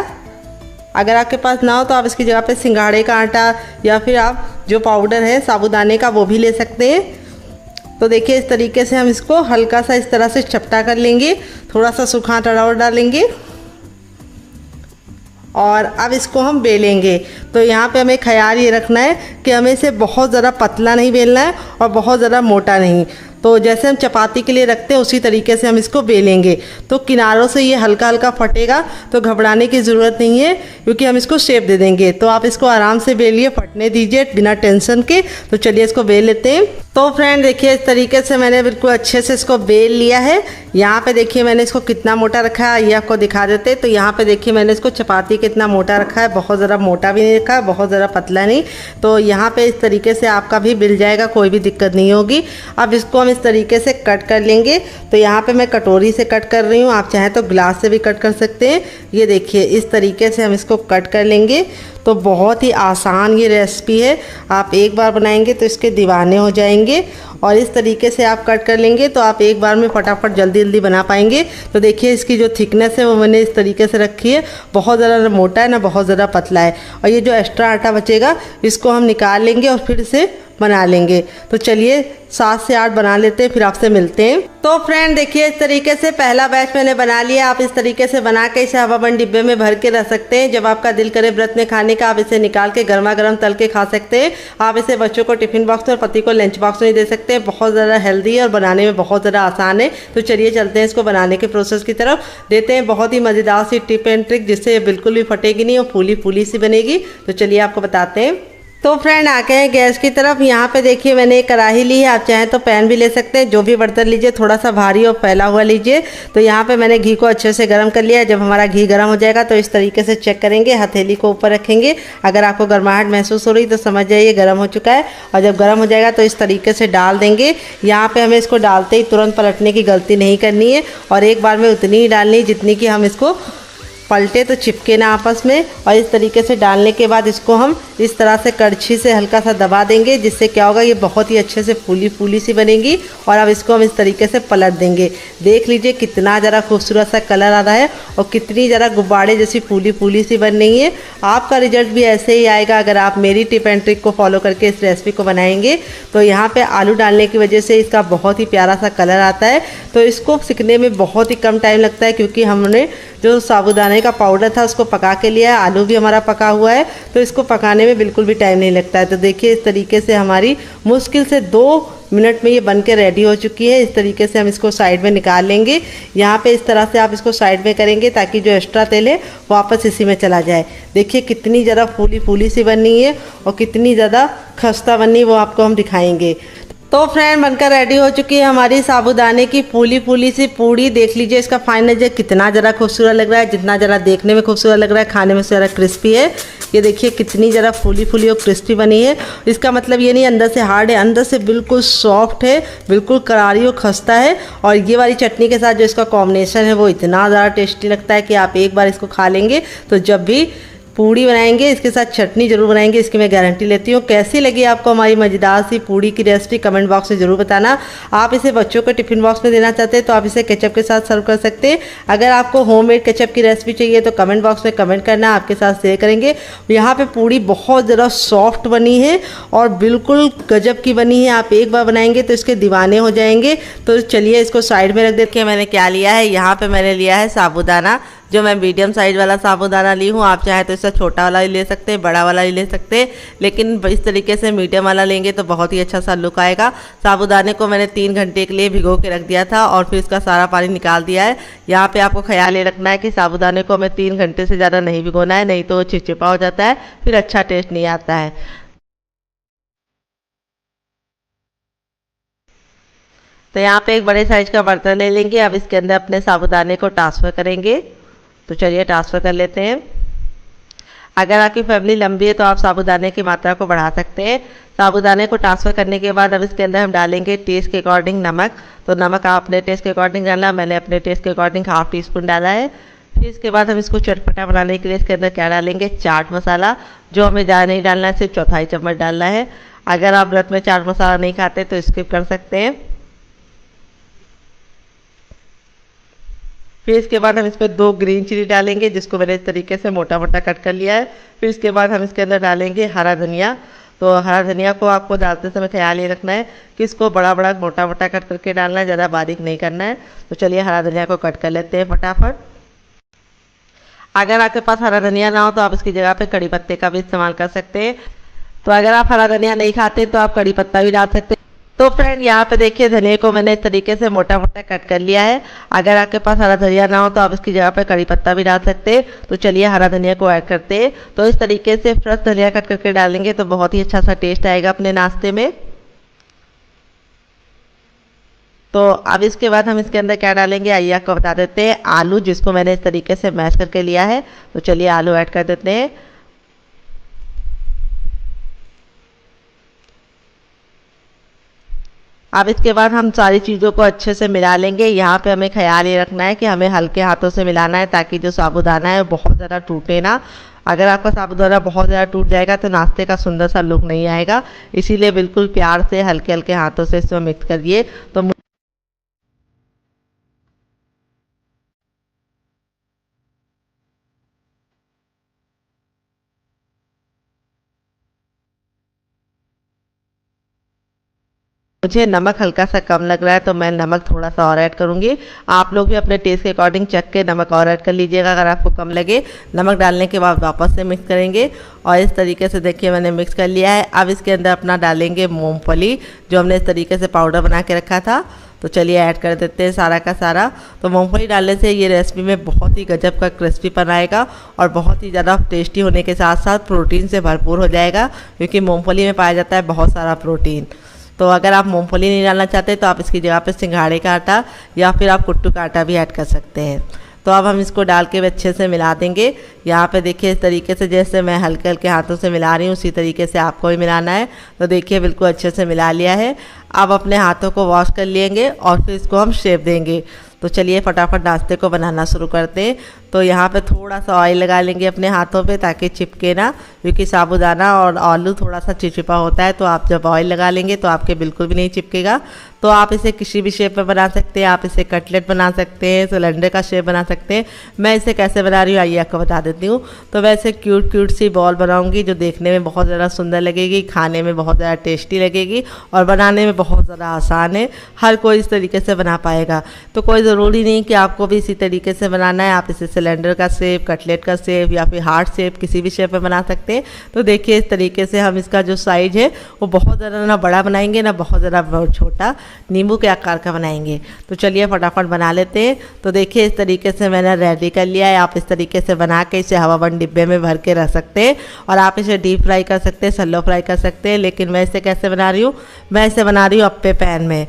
अगर आपके पास ना हो तो आप इसकी जगह पे सिंघाड़े का आटा या फिर आप जो पाउडर है साबूदाने का वो भी ले सकते हैं। तो देखिए इस तरीके से हम इसको हल्का सा इस तरह से चपटा कर लेंगे, थोड़ा सा सूखा आटा और डालेंगे, और अब इसको हम बेलेंगे। तो यहाँ पे हमें ख्याल ये रखना है कि हमें इसे बहुत ज़्यादा पतला नहीं बेलना है और बहुत ज़्यादा मोटा नहीं। तो जैसे हम चपाती के लिए रखते हैं उसी तरीके से हम इसको बेलेंगे। तो किनारों से ये हल्का हल्का फटेगा, तो घबराने की ज़रूरत नहीं है, क्योंकि हम इसको शेप दे देंगे। तो आप इसको आराम से बेलिए, फटने दीजिए बिना टेंशन के। तो चलिए इसको बेल लेते हैं। तो फ्रेंड देखिए इस तरीके से मैंने बिल्कुल अच्छे से इसको बेल लिया है। यहाँ पे देखिए मैंने इसको कितना मोटा रखा है ये आपको दिखा देते। तो यहाँ पे देखिए मैंने इसको चपाती कितना मोटा रखा है, बहुत ज़्यादा मोटा भी नहीं रखा है, बहुत ज़्यादा पतला नहीं। तो यहाँ पे इस तरीके से आपका भी बिल जाएगा, कोई भी दिक्कत नहीं होगी। अब इसको हम इस तरीके से कट कर लेंगे। तो यहाँ पे मैं कटोरी से कट कर रही हूँ, आप चाहें तो ग्लास से भी कट कर सकते हैं। ये देखिए इस तरीके से हम इसको कट कर लेंगे। तो बहुत ही आसान ये रेसिपी है, आप एक बार बनाएंगे तो इसके दीवाने हो जाएंगे। और इस तरीके से आप कट कर लेंगे तो आप एक बार में फटाफट जल्दी जल्दी बना पाएंगे। तो देखिए इसकी जो थिकनेस है वो मैंने इस तरीके से रखी है, बहुत ज़्यादा मोटा है ना बहुत ज़्यादा पतला है। और ये जो एक्स्ट्रा आटा बचेगा इसको हम निकाल लेंगे और फिर से बना लेंगे। तो चलिए 7 से 8 बना लेते हैं, फिर आपसे मिलते हैं। तो फ्रेंड देखिए इस तरीके से पहला बैच मैंने बना लिया। आप इस तरीके से बना के इसे हवाबंद डिब्बे में भर के रख सकते हैं। जब आपका दिल करे व्रत में खाने का, आप इसे निकाल के गर्मा गर्म तल के खा सकते हैं। आप इसे बच्चों को टिफिन बॉक्स में और पति को लंच बॉक्स में दे सकते हैं। बहुत ज़्यादा हेल्दी है और बनाने में बहुत ज़्यादा आसान है। तो चलिए चलते हैं इसको बनाने के प्रोसेस की तरफ, देते हैं बहुत ही मज़ेदार सी टिप एंड ट्रिक, जिससे ये बिल्कुल भी फटेगी नहीं और फूली फूली सी बनेगी। तो चलिए आपको बताते हैं। तो फ्रेंड आ गए हैं गैस की तरफ। यहाँ पे देखिए मैंने एक कढ़ाई ली है, आप चाहें तो पैन भी ले सकते हैं। जो भी बर्तन लीजिए थोड़ा सा भारी और फैला हुआ लीजिए। तो यहाँ पे मैंने घी को अच्छे से गर्म कर लिया है। जब हमारा घी गर्म हो जाएगा तो इस तरीके से चेक करेंगे, हथेली को ऊपर रखेंगे। अगर आपको गर्माहट महसूस हो रही तो समझ जाइए गर्म हो चुका है। और जब गर्म हो जाएगा तो इस तरीके से डाल देंगे। यहाँ पर हमें इसको डालते ही तुरंत पलटने की गलती नहीं करनी है, और एक बार में उतनी ही डालनी है जितनी कि हम इसको पलटे तो चिपके ना आपस में। और इस तरीके से डालने के बाद इसको हम इस तरह से कड़छी से हल्का सा दबा देंगे, जिससे क्या होगा ये बहुत ही अच्छे से फूली फूली सी बनेगी। और अब इसको हम इस तरीके से पलट देंगे। देख लीजिए कितना ज़रा खूबसूरत सा कलर आ रहा है और कितनी ज़रा गुब्बारे जैसी फूली फूली सी बन रही है। आपका रिजल्ट भी ऐसे ही आएगा अगर आप मेरी टिप एंड ट्रिक को फॉलो करके इस रेसिपी को बनाएंगे। तो यहाँ पर आलू डालने की वजह से इसका बहुत ही प्यारा सा कलर आता है। तो इसको सिकने में बहुत ही कम टाइम लगता है, क्योंकि हमने जो साबूदाने का पाउडर था उसको पका के लिया है। आलू भी हमारा पका हुआ है, तो इसको पकाने में बिल्कुल भी टाइम नहीं लगता है। तो देखिए इस तरीके से हमारी मुश्किल से 2 मिनट में ये बन के रेडी हो चुकी है। इस तरीके से हम इसको साइड में निकाल लेंगे। यहाँ पे इस तरह से आप इसको साइड में करेंगे ताकि जो एक्स्ट्रा तेल है वापस इसी में चला जाए। देखिए कितनी ज़्यादा फूली फूली सी बननी है और कितनी ज़्यादा खस्ता बननी वो आपको हम दिखाएंगे। तो फ्रेंड बनकर रेडी हो चुकी है हमारी साबूदाने की फूली फूली सी पूड़ी। देख लीजिए इसका फाइनल जो कितना ज़रा खूबसूरत लग रहा है, जितना ज़रा देखने में खूबसूरत लग रहा है खाने में ज़रा क्रिस्पी है। ये देखिए कितनी ज़रा फूली फूली और क्रिस्पी बनी है। इसका मतलब ये नहीं अंदर से हार्ड है, अंदर से बिल्कुल सॉफ्ट है, बिल्कुल करारी और खस्ता है। और ये वाली चटनी के साथ जो इसका कॉम्बिनेशन है वो इतना ज़्यादा टेस्टी लगता है कि आप एक बार इसको खा लेंगे तो जब भी पूड़ी बनाएंगे इसके साथ चटनी जरूर बनाएंगे, इसकी मैं गारंटी लेती हूँ। कैसी लगी आपको हमारी मज़ेदार सी पूड़ी की रेसिपी कमेंट बॉक्स में ज़रूर बताना। आप इसे बच्चों को टिफ़िन बॉक्स में देना चाहते हैं तो आप इसे केचप के साथ सर्व कर सकते हैं। अगर आपको होममेड केचप की रेसिपी चाहिए तो कमेंट बॉक्स में कमेंट करना, आपके साथ शेयर करेंगे। यहाँ पर पूड़ी बहुत ज़्यादा सॉफ्ट बनी है और बिल्कुल गजब की बनी है। आप एक बार बनाएंगे तो इसके दीवाने हो जाएंगे। तो चलिए इसको साइड में रख देते हैं। मैंने क्या लिया है, यहाँ पर मैंने लिया है साबूदाना, जो मैं मीडियम साइज़ वाला साबूदाना ली हूँ। आप चाहे तो इससे छोटा वाला ही ले सकते हैं, बड़ा वाला ही ले सकते हैं, लेकिन इस तरीके से मीडियम वाला लेंगे तो बहुत ही अच्छा सा लुक आएगा। साबूदाने को मैंने 3 घंटे के लिए भिगो के रख दिया था और फिर इसका सारा पानी निकाल दिया है। यहाँ पे आपको ख्याल ये रखना है कि साबूदाने को हमें 3 घंटे से ज़्यादा नहीं भिगोना है, नहीं तो वो चिपचिपा हो जाता है, फिर अच्छा टेस्ट नहीं आता है। तो यहाँ पे एक बड़े साइज का बर्तन ले लेंगे। अब इसके अंदर अपने साबूदाने को ट्रांसफ़र करेंगे। तो चलिए ट्रांसफ़र कर लेते हैं। अगर आपकी फैमिली लंबी है तो आप साबूदाने की मात्रा को बढ़ा सकते हैं। साबूदाने को ट्रांसफ़र करने के बाद अब इसके अंदर हम डालेंगे टेस्ट के अकॉर्डिंग नमक। तो नमक आप अपने टेस्ट के अकॉर्डिंग डालना, मैंने अपने टेस्ट के अकॉर्डिंग ½ टीस्पून डाला है। फिर इसके बाद हम इसको चटपटा बनाने के लिए इसके अंदर क्या डालेंगे, चाट मसाला, जो हमें ज़्यादा नहीं डालना है, सिर्फ 1/4 चम्मच डालना है। अगर आप व्रत में चाट मसाला नहीं खाते तो स्किप कर सकते हैं। फिर इसके बाद हम इस पर 2 ग्रीन चिली डालेंगे, जिसको मैंने इस तरीके से मोटा मोटा कट कर लिया है। फिर इसके बाद हम इसके अंदर डालेंगे हरा धनिया। तो हरा धनिया को आपको डालते समय ख्याल ये रखना है कि इसको बड़ा बड़ा मोटा मोटा कट करके डालना है, ज़्यादा बारीक नहीं करना है। तो चलिए हरा धनिया को कट कर लेते हैं फटाफट। अगर आपके पास हरा धनिया ना हो तो आप इसकी जगह पे कड़ी पत्ते का भी इस्तेमाल कर सकते हैं। तो अगर आप हरा धनिया नहीं खाते तो आप कड़ी पत्ता भी डाल सकते हैं। तो फ्रेंड यहाँ पे देखिए धनिया को मैंने इस तरीके से मोटा मोटा कट कर लिया है। अगर आपके पास हरा धनिया ना हो तो आप इसकी जगह पे कड़ी पत्ता भी डाल सकते हैं। तो चलिए हरा धनिया को ऐड करते हैं। तो इस तरीके से फ्रेश धनिया कट करके डालेंगे तो बहुत ही अच्छा सा टेस्ट आएगा अपने नाश्ते में। तो अब इसके बाद हम इसके अंदर क्या डालेंगे आइए आपको बता देते हैं। आलू, जिसको मैंने इस तरीके से मैश करके लिया है। तो चलिए आलू ऐड कर देते हैं। अब इसके बाद हम सारी चीज़ों को अच्छे से मिला लेंगे। यहाँ पे हमें ख्याल ये रखना है कि हमें हल्के हाथों से मिलाना है, ताकि जो साबूदाना है बहुत ज़्यादा टूटे ना। अगर आपका साबूदाना बहुत ज़्यादा टूट जाएगा तो नाश्ते का सुंदर सा लुक नहीं आएगा। इसीलिए बिल्कुल प्यार से हल्के हल्के हाथों से इसमें मिक्स करिए। तो मुझे नमक हल्का सा कम लग रहा है तो मैं नमक थोड़ा सा और ऐड करूँगी। आप लोग भी अपने टेस्ट के अकॉर्डिंग चख के नमक और ऐड कर लीजिएगा अगर आपको कम लगे। नमक डालने के बाद वापस से मिक्स करेंगे और इस तरीके से देखिए मैंने मिक्स कर लिया है। अब इसके अंदर अपना डालेंगे मूंगफली, जो हमने इस तरीके से पाउडर बना के रखा था। तो चलिए ऐड कर देते हैं सारा का सारा। तो मूंगफली डालने से ये रेसिपी में बहुत ही गजब का क्रिस्पीपन आएगा और बहुत ही ज़्यादा टेस्टी होने के साथ साथ प्रोटीन से भरपूर हो जाएगा, क्योंकि मूंगफली में पाया जाता है बहुत सारा प्रोटीन। तो अगर आप मूंगफली नहीं डालना चाहते तो आप इसकी जगह पे सिंघाड़े का आटा या फिर आप कुट्टू का आटा भी ऐड कर सकते हैं। तो अब हम इसको डाल के अच्छे से मिला देंगे। यहाँ पे देखिए इस तरीके से जैसे मैं हल्के हल्के हाथों से मिला रही हूँ उसी तरीके से आपको भी मिलाना है। तो देखिए बिल्कुल अच्छे से मिला लिया है। अब अपने हाथों को वॉश कर लेंगे और फिर इसको हम शेप देंगे। तो चलिए फटाफट नाश्ते को बनाना शुरू करते हैं। तो यहाँ पे थोड़ा सा ऑयल लगा लेंगे अपने हाथों पे ताकि चिपके ना, क्योंकि साबूदाना और आलू थोड़ा सा चिपचिपा होता है। तो आप जब ऑयल लगा लेंगे तो आपके बिल्कुल भी नहीं चिपकेगा। तो आप इसे किसी भी शेप में बना सकते हैं। आप इसे कटलेट बना सकते हैं, सिलेंडर का शेप बना सकते हैं। मैं इसे कैसे बना रही हूँ आइए आपको बता देती हूँ। तो वैसे क्यूट क्यूट सी बॉल बनाऊँगी जो देखने में बहुत ज़्यादा सुंदर लगेगी, खाने में बहुत ज़्यादा टेस्टी लगेगी और बनाने में बहुत ज़्यादा आसान है। हर कोई इस तरीके से बना पाएगा। तो कोई ज़रूरी नहीं कि आपको भी इसी तरीके से बनाना है। आप इसे सिलेंडर का शेप, कटलेट का शेप या फिर हार्ट शेप किसी भी शेप में बना सकते हैं। तो देखिए इस तरीके से हम इसका जो साइज़ है वो बहुत ज़्यादा ना बड़ा बनाएंगे ना बहुत ज़्यादा छोटा, नींबू के आकार का बनाएंगे। तो चलिए फटाफट बना लेते हैं। तो देखिए इस तरीके से मैंने रेडी कर लिया है। आप इस तरीके से बना के इसे हवाबंद डिब्बे में भर के रख सकते हैं और आप इसे डीप फ्राई कर सकते हैं, सैलो फ्राई कर सकते हैं। लेकिन मैं इसे कैसे बना रही हूँ, मैं इसे बना रही हूँ अप्पे पैन में।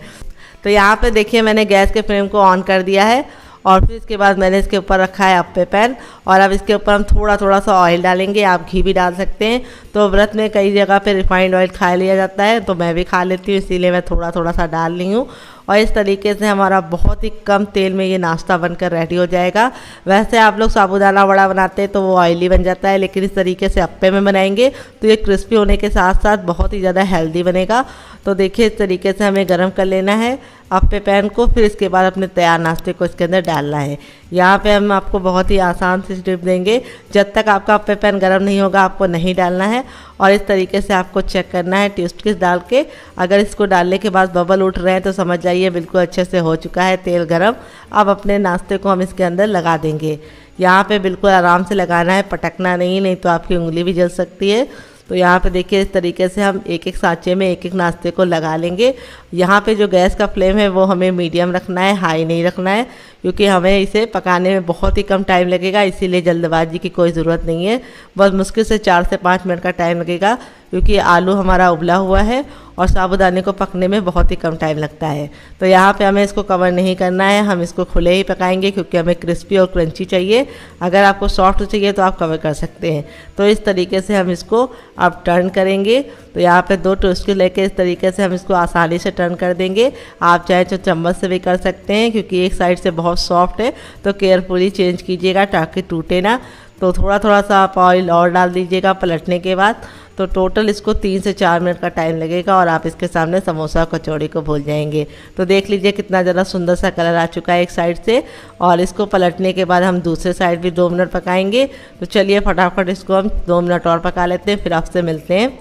तो यहाँ पे देखिए मैंने गैस के फ्लेम को ऑन कर दिया है और फिर इसके बाद मैंने इसके ऊपर रखा है अप्पे पैन और अब इसके ऊपर हम थोड़ा थोड़ा सा ऑयल डालेंगे। आप घी भी डाल सकते हैं। तो व्रत में कई जगह पे रिफाइंड ऑयल खा लिया जाता है, तो मैं भी खा लेती हूँ, इसीलिए मैं थोड़ा थोड़ा सा डाल रही हूँ। और इस तरीके से हमारा बहुत ही कम तेल में ये नाश्ता बनकर रेडी हो जाएगा। वैसे आप लोग साबूदाना वड़ा बनाते हैं तो वो ऑयली बन जाता है, लेकिन इस तरीके से अप्पे में बनाएंगे तो ये क्रिस्पी होने के साथ साथ बहुत ही ज़्यादा हेल्दी बनेगा। तो देखिए इस तरीके से हमें गर्म कर लेना है अप्पे पैन को, फिर इसके बाद अपने तैयार नाश्ते को इसके अंदर डालना है। यहाँ पे हम आपको बहुत ही आसान सी टिप देंगे, जब तक आपका अप्पे पैन गर्म नहीं होगा आपको नहीं डालना है। और इस तरीके से आपको चेक करना है टेस्ट किस डाल के, अगर इसको डालने के बाद बबल उठ रहे हैं तो समझ जाइए बिल्कुल अच्छे से हो चुका है तेल गरम। अब अपने नाश्ते को हम इसके अंदर लगा देंगे। यहाँ पे बिल्कुल आराम से लगाना है, पटकना नहीं तो आपकी उंगली भी जल सकती है। तो यहाँ पे देखिए इस तरीके से हम एक एक सांचे में एक एक नाश्ते को लगा लेंगे। यहाँ पे जो गैस का फ्लेम है वो हमें मीडियम रखना है, हाई नहीं रखना है, क्योंकि हमें इसे पकाने में बहुत ही कम टाइम लगेगा, इसीलिए जल्दबाजी की कोई ज़रूरत नहीं है। बस मुश्किल से 4 से 5 मिनट का टाइम लगेगा, क्योंकि आलू हमारा उबला हुआ है और साबूदाने को पकने में बहुत ही कम टाइम लगता है। तो यहाँ पे हमें इसको कवर नहीं करना है, हम इसको खुले ही पकाएंगे क्योंकि हमें क्रिस्पी और क्रंची चाहिए। अगर आपको सॉफ्ट चाहिए तो आप कवर कर सकते हैं। तो इस तरीके से हम इसको अब टर्न करेंगे। तो यहाँ पे 2 टोस्ट लेके इस तरीके से हम इसको आसानी से टर्न कर देंगे। आप चाहे तो चम्मच से भी कर सकते हैं, क्योंकि एक साइड से बहुत सॉफ्ट है, तो केयरफुली चेंज कीजिएगा ताकि टूटे ना। तो थोड़ा थोड़ा सा आप ऑयल और डाल दीजिएगा पलटने के बाद। तो टोटल इसको 3 से 4 मिनट का टाइम लगेगा और आप इसके सामने समोसा कचौड़ी को भूल जाएंगे। तो देख लीजिए कितना ज़्यादा सुंदर सा कलर आ चुका है एक साइड से, और इसको पलटने के बाद हम दूसरे साइड भी 2 मिनट पकाएंगे। तो चलिए फटाफट इसको हम 2 मिनट और पका लेते हैं, फिर आपसे मिलते हैं।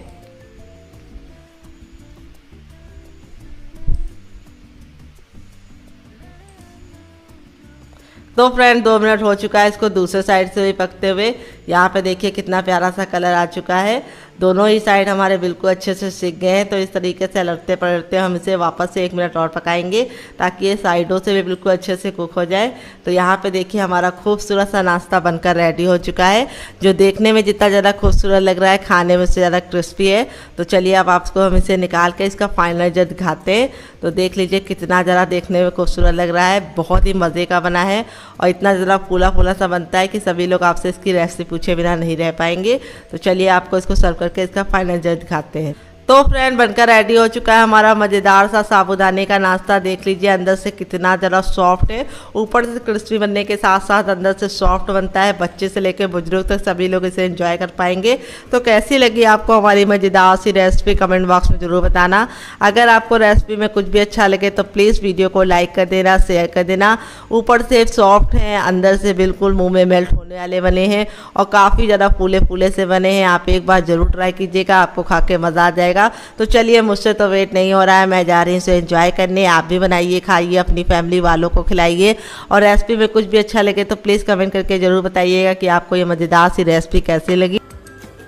तो फ्रेंड 2 मिनट हो चुका है इसको दूसरे साइड से भी पकते हुए। यहाँ पे देखिए कितना प्यारा सा कलर आ चुका है। दोनों ही साइड हमारे बिल्कुल अच्छे से सिक गए हैं। तो इस तरीके से लड़ते पलटते हम इसे वापस से 1 मिनट और पकाएंगे, ताकि ये साइडों से भी बिल्कुल अच्छे से कुक हो जाए। तो यहाँ पे देखिए हमारा खूबसूरत सा नाश्ता बनकर रेडी हो चुका है, जो देखने में जितना ज़्यादा खूबसूरत लग रहा है खाने में उससे ज़्यादा क्रिस्पी है। तो चलिए अब आपको हम इसे निकाल के इसका फाइनल रिजल्ट दिखाते हैं। तो देख लीजिए कितना ज़्यादा देखने में खूबसूरत लग रहा है, बहुत ही मज़े का बना है और इतना ज़्यादा फूला फूला सा बनता है कि सभी लोग आपसे इसकी रेसिपी पूछे बिना नहीं रह पाएंगे। तो चलिए आपको इसको सर्व करके इसका फाइनल रिजल्ट दिखाते हैं। तो फ्रेंड बनकर रेडी हो चुका है हमारा मज़ेदार सा साबूदाने का नाश्ता। देख लीजिए अंदर से कितना ज़्यादा सॉफ्ट है, ऊपर से क्रिस्पी बनने के साथ साथ अंदर से सॉफ्ट बनता है। बच्चे से लेकर बुजुर्ग तक सभी लोग इसे एंजॉय कर पाएंगे। तो कैसी लगी आपको हमारी मज़ेदार सी रेसिपी कमेंट बॉक्स में ज़रूर बताना। अगर आपको रेसिपी में कुछ भी अच्छा लगे तो प्लीज़ वीडियो को लाइक कर देना, शेयर कर देना। ऊपर से सॉफ्ट हैं, अंदर से बिल्कुल मुँह में मेल्ट होने वाले बने हैं और काफ़ी ज़्यादा फूले फूले से बने हैं। आप एक बार ज़रूर ट्राई कीजिएगा, आपको खा के मज़ा आ जाएगा। तो चलिए मुझसे तो वेट नहीं हो रहा है, मैं जा रही हूँ इसे एंजॉय करने। आप भी बनाइए, खाइए, अपनी फैमिली वालों को खिलाइए। और रेसिपी में कुछ भी अच्छा लगे तो प्लीज़ कमेंट करके ज़रूर बताइएगा कि आपको ये मज़ेदार सी रेसिपी कैसी लगी।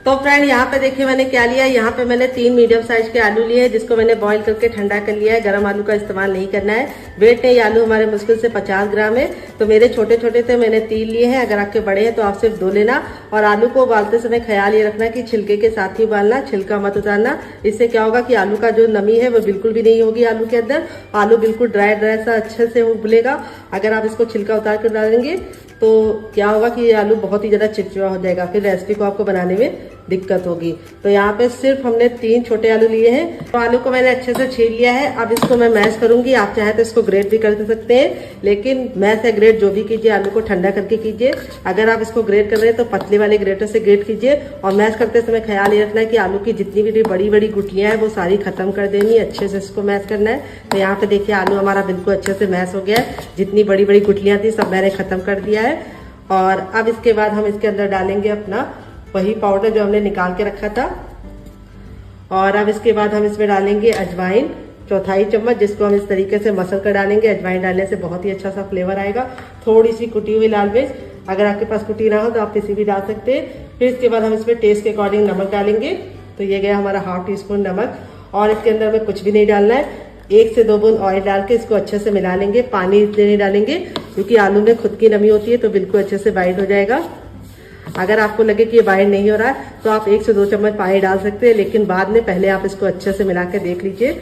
तो फ्रेंड यहाँ पे देखिए मैंने क्या लिया। यहाँ पे मैंने 3 मीडियम साइज के आलू लिए हैं, जिसको मैंने बॉईल करके ठंडा कर लिया है। गर्म आलू का इस्तेमाल नहीं करना है। वेट नहीं, आलू हमारे मुश्किल से 50 ग्राम है। तो मेरे छोटे छोटे थे, मैंने 3 लिए हैं। अगर आपके बड़े हैं तो आप सिर्फ 2 लेना। और आलू को उबालते समय ख्याल ये रखना कि छिलके के साथ ही उबालना, छिलका मत उतारना। इससे क्या होगा कि आलू का जो नमी है वो बिल्कुल भी नहीं होगी आलू के अंदर। आलू बिल्कुल ड्राई ड्राई सा अच्छे से उबलेगा। अगर आप इसको छिलका उतार कर डालेंगे तो क्या होगा कि ये आलू बहुत ही ज़्यादा चिपचिपा हो जाएगा, फिर रेसिपी को आपको बनाने में दिक्कत होगी। तो यहाँ पे सिर्फ हमने 3 छोटे आलू लिए हैं। तो आलू को मैंने अच्छे से छील लिया है। अब इसको मैं मैश करूंगी। आप चाहे तो इसको ग्रेट भी कर सकते हैं, लेकिन मैश या ग्रेट जो भी कीजिए आलू को ठंडा करके कीजिए। अगर आप इसको ग्रेट कर रहे हैं तो पतले वाले ग्रेटर से ग्रेट कीजिए। और मैश करते समय ख्याल ये रखना है कि आलू की जितनी भी बड़ी बड़ी गुठलियां हैं वो सारी खत्म कर देनी है, अच्छे से इसको मैश करना है। तो यहाँ पे देखिए आलू हमारा बिल्कुल अच्छे से मैश हो गया है। जितनी बड़ी बड़ी गुठलियां थी सब मैंने खत्म कर दिया है। और अब इसके बाद हम इसके अंदर डालेंगे अपना वही पाउडर जो हमने निकाल के रखा था। और अब इसके बाद हम इसमें डालेंगे अजवाइन 1/4 चम्मच, जिसको हम इस तरीके से मसल कर डालेंगे। अजवाइन डालने से बहुत ही अच्छा सा फ्लेवर आएगा। थोड़ी सी कुटी हुई लाल मिर्च, अगर आपके पास कुटी ना हो तो आप किसी भी डाल सकते हैं। फिर इसके बाद हम इसमें टेस्ट के अकॉर्डिंग नमक डालेंगे। तो ये गया हमारा 1/2 टीस्पून नमक। और इसके अंदर में कुछ भी नहीं डालना है। 1 से 2 बूंद ऑयल डाल के इसको अच्छे से मिला लेंगे। पानी इसलिए नहीं डालेंगे क्योंकि आलू में खुद की नमी होती है, तो बिल्कुल अच्छे से बाइंड हो जाएगा। अगर आपको लगे कि ये बाइंड नहीं हो रहा है तो आप 1 से 2 चम्मच पानी डाल सकते हैं, लेकिन बाद में पहले आप इसको अच्छे से मिला के देख लीजिए।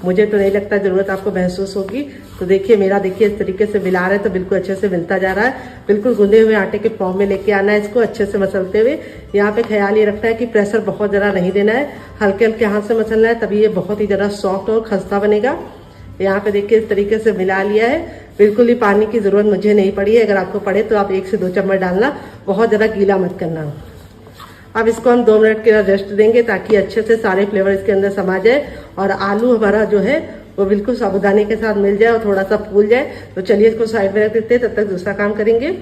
मुझे तो नहीं लगता जरूरत आपको महसूस होगी। तो देखिए मेरा देखिए इस तरीके से मिला रहे हैं तो बिल्कुल अच्छे से मिलता जा रहा है। बिल्कुल गूंदे हुए आटे के फॉर्म में लेके आना है इसको अच्छे से मसलते हुए। यहाँ पे ख्याल ये रखना है कि प्रेशर बहुत ज़्यादा नहीं देना है, हल्के हल्के हाथ से मसलना है, तभी ये बहुत ही ज़्यादा सॉफ्ट और खस्ता बनेगा। यहाँ पे देखिए इस तरीके से मिला लिया है, बिल्कुल ही पानी की जरूरत मुझे नहीं पड़ी है। अगर आपको पड़े तो आप 1 से 2 चम्मच डालना, बहुत ज़्यादा गीला मत करना। अब इसको हम 2 मिनट के लिए रेस्ट देंगे ताकि अच्छे से सारे फ्लेवर इसके अंदर समा जाए और आलू हमारा जो है वो बिल्कुल साबुदाने के साथ मिल जाए और थोड़ा सा फूल जाए। तो चलिए इसको साइड में रख देते हैं, तब तक दूसरा काम करेंगे।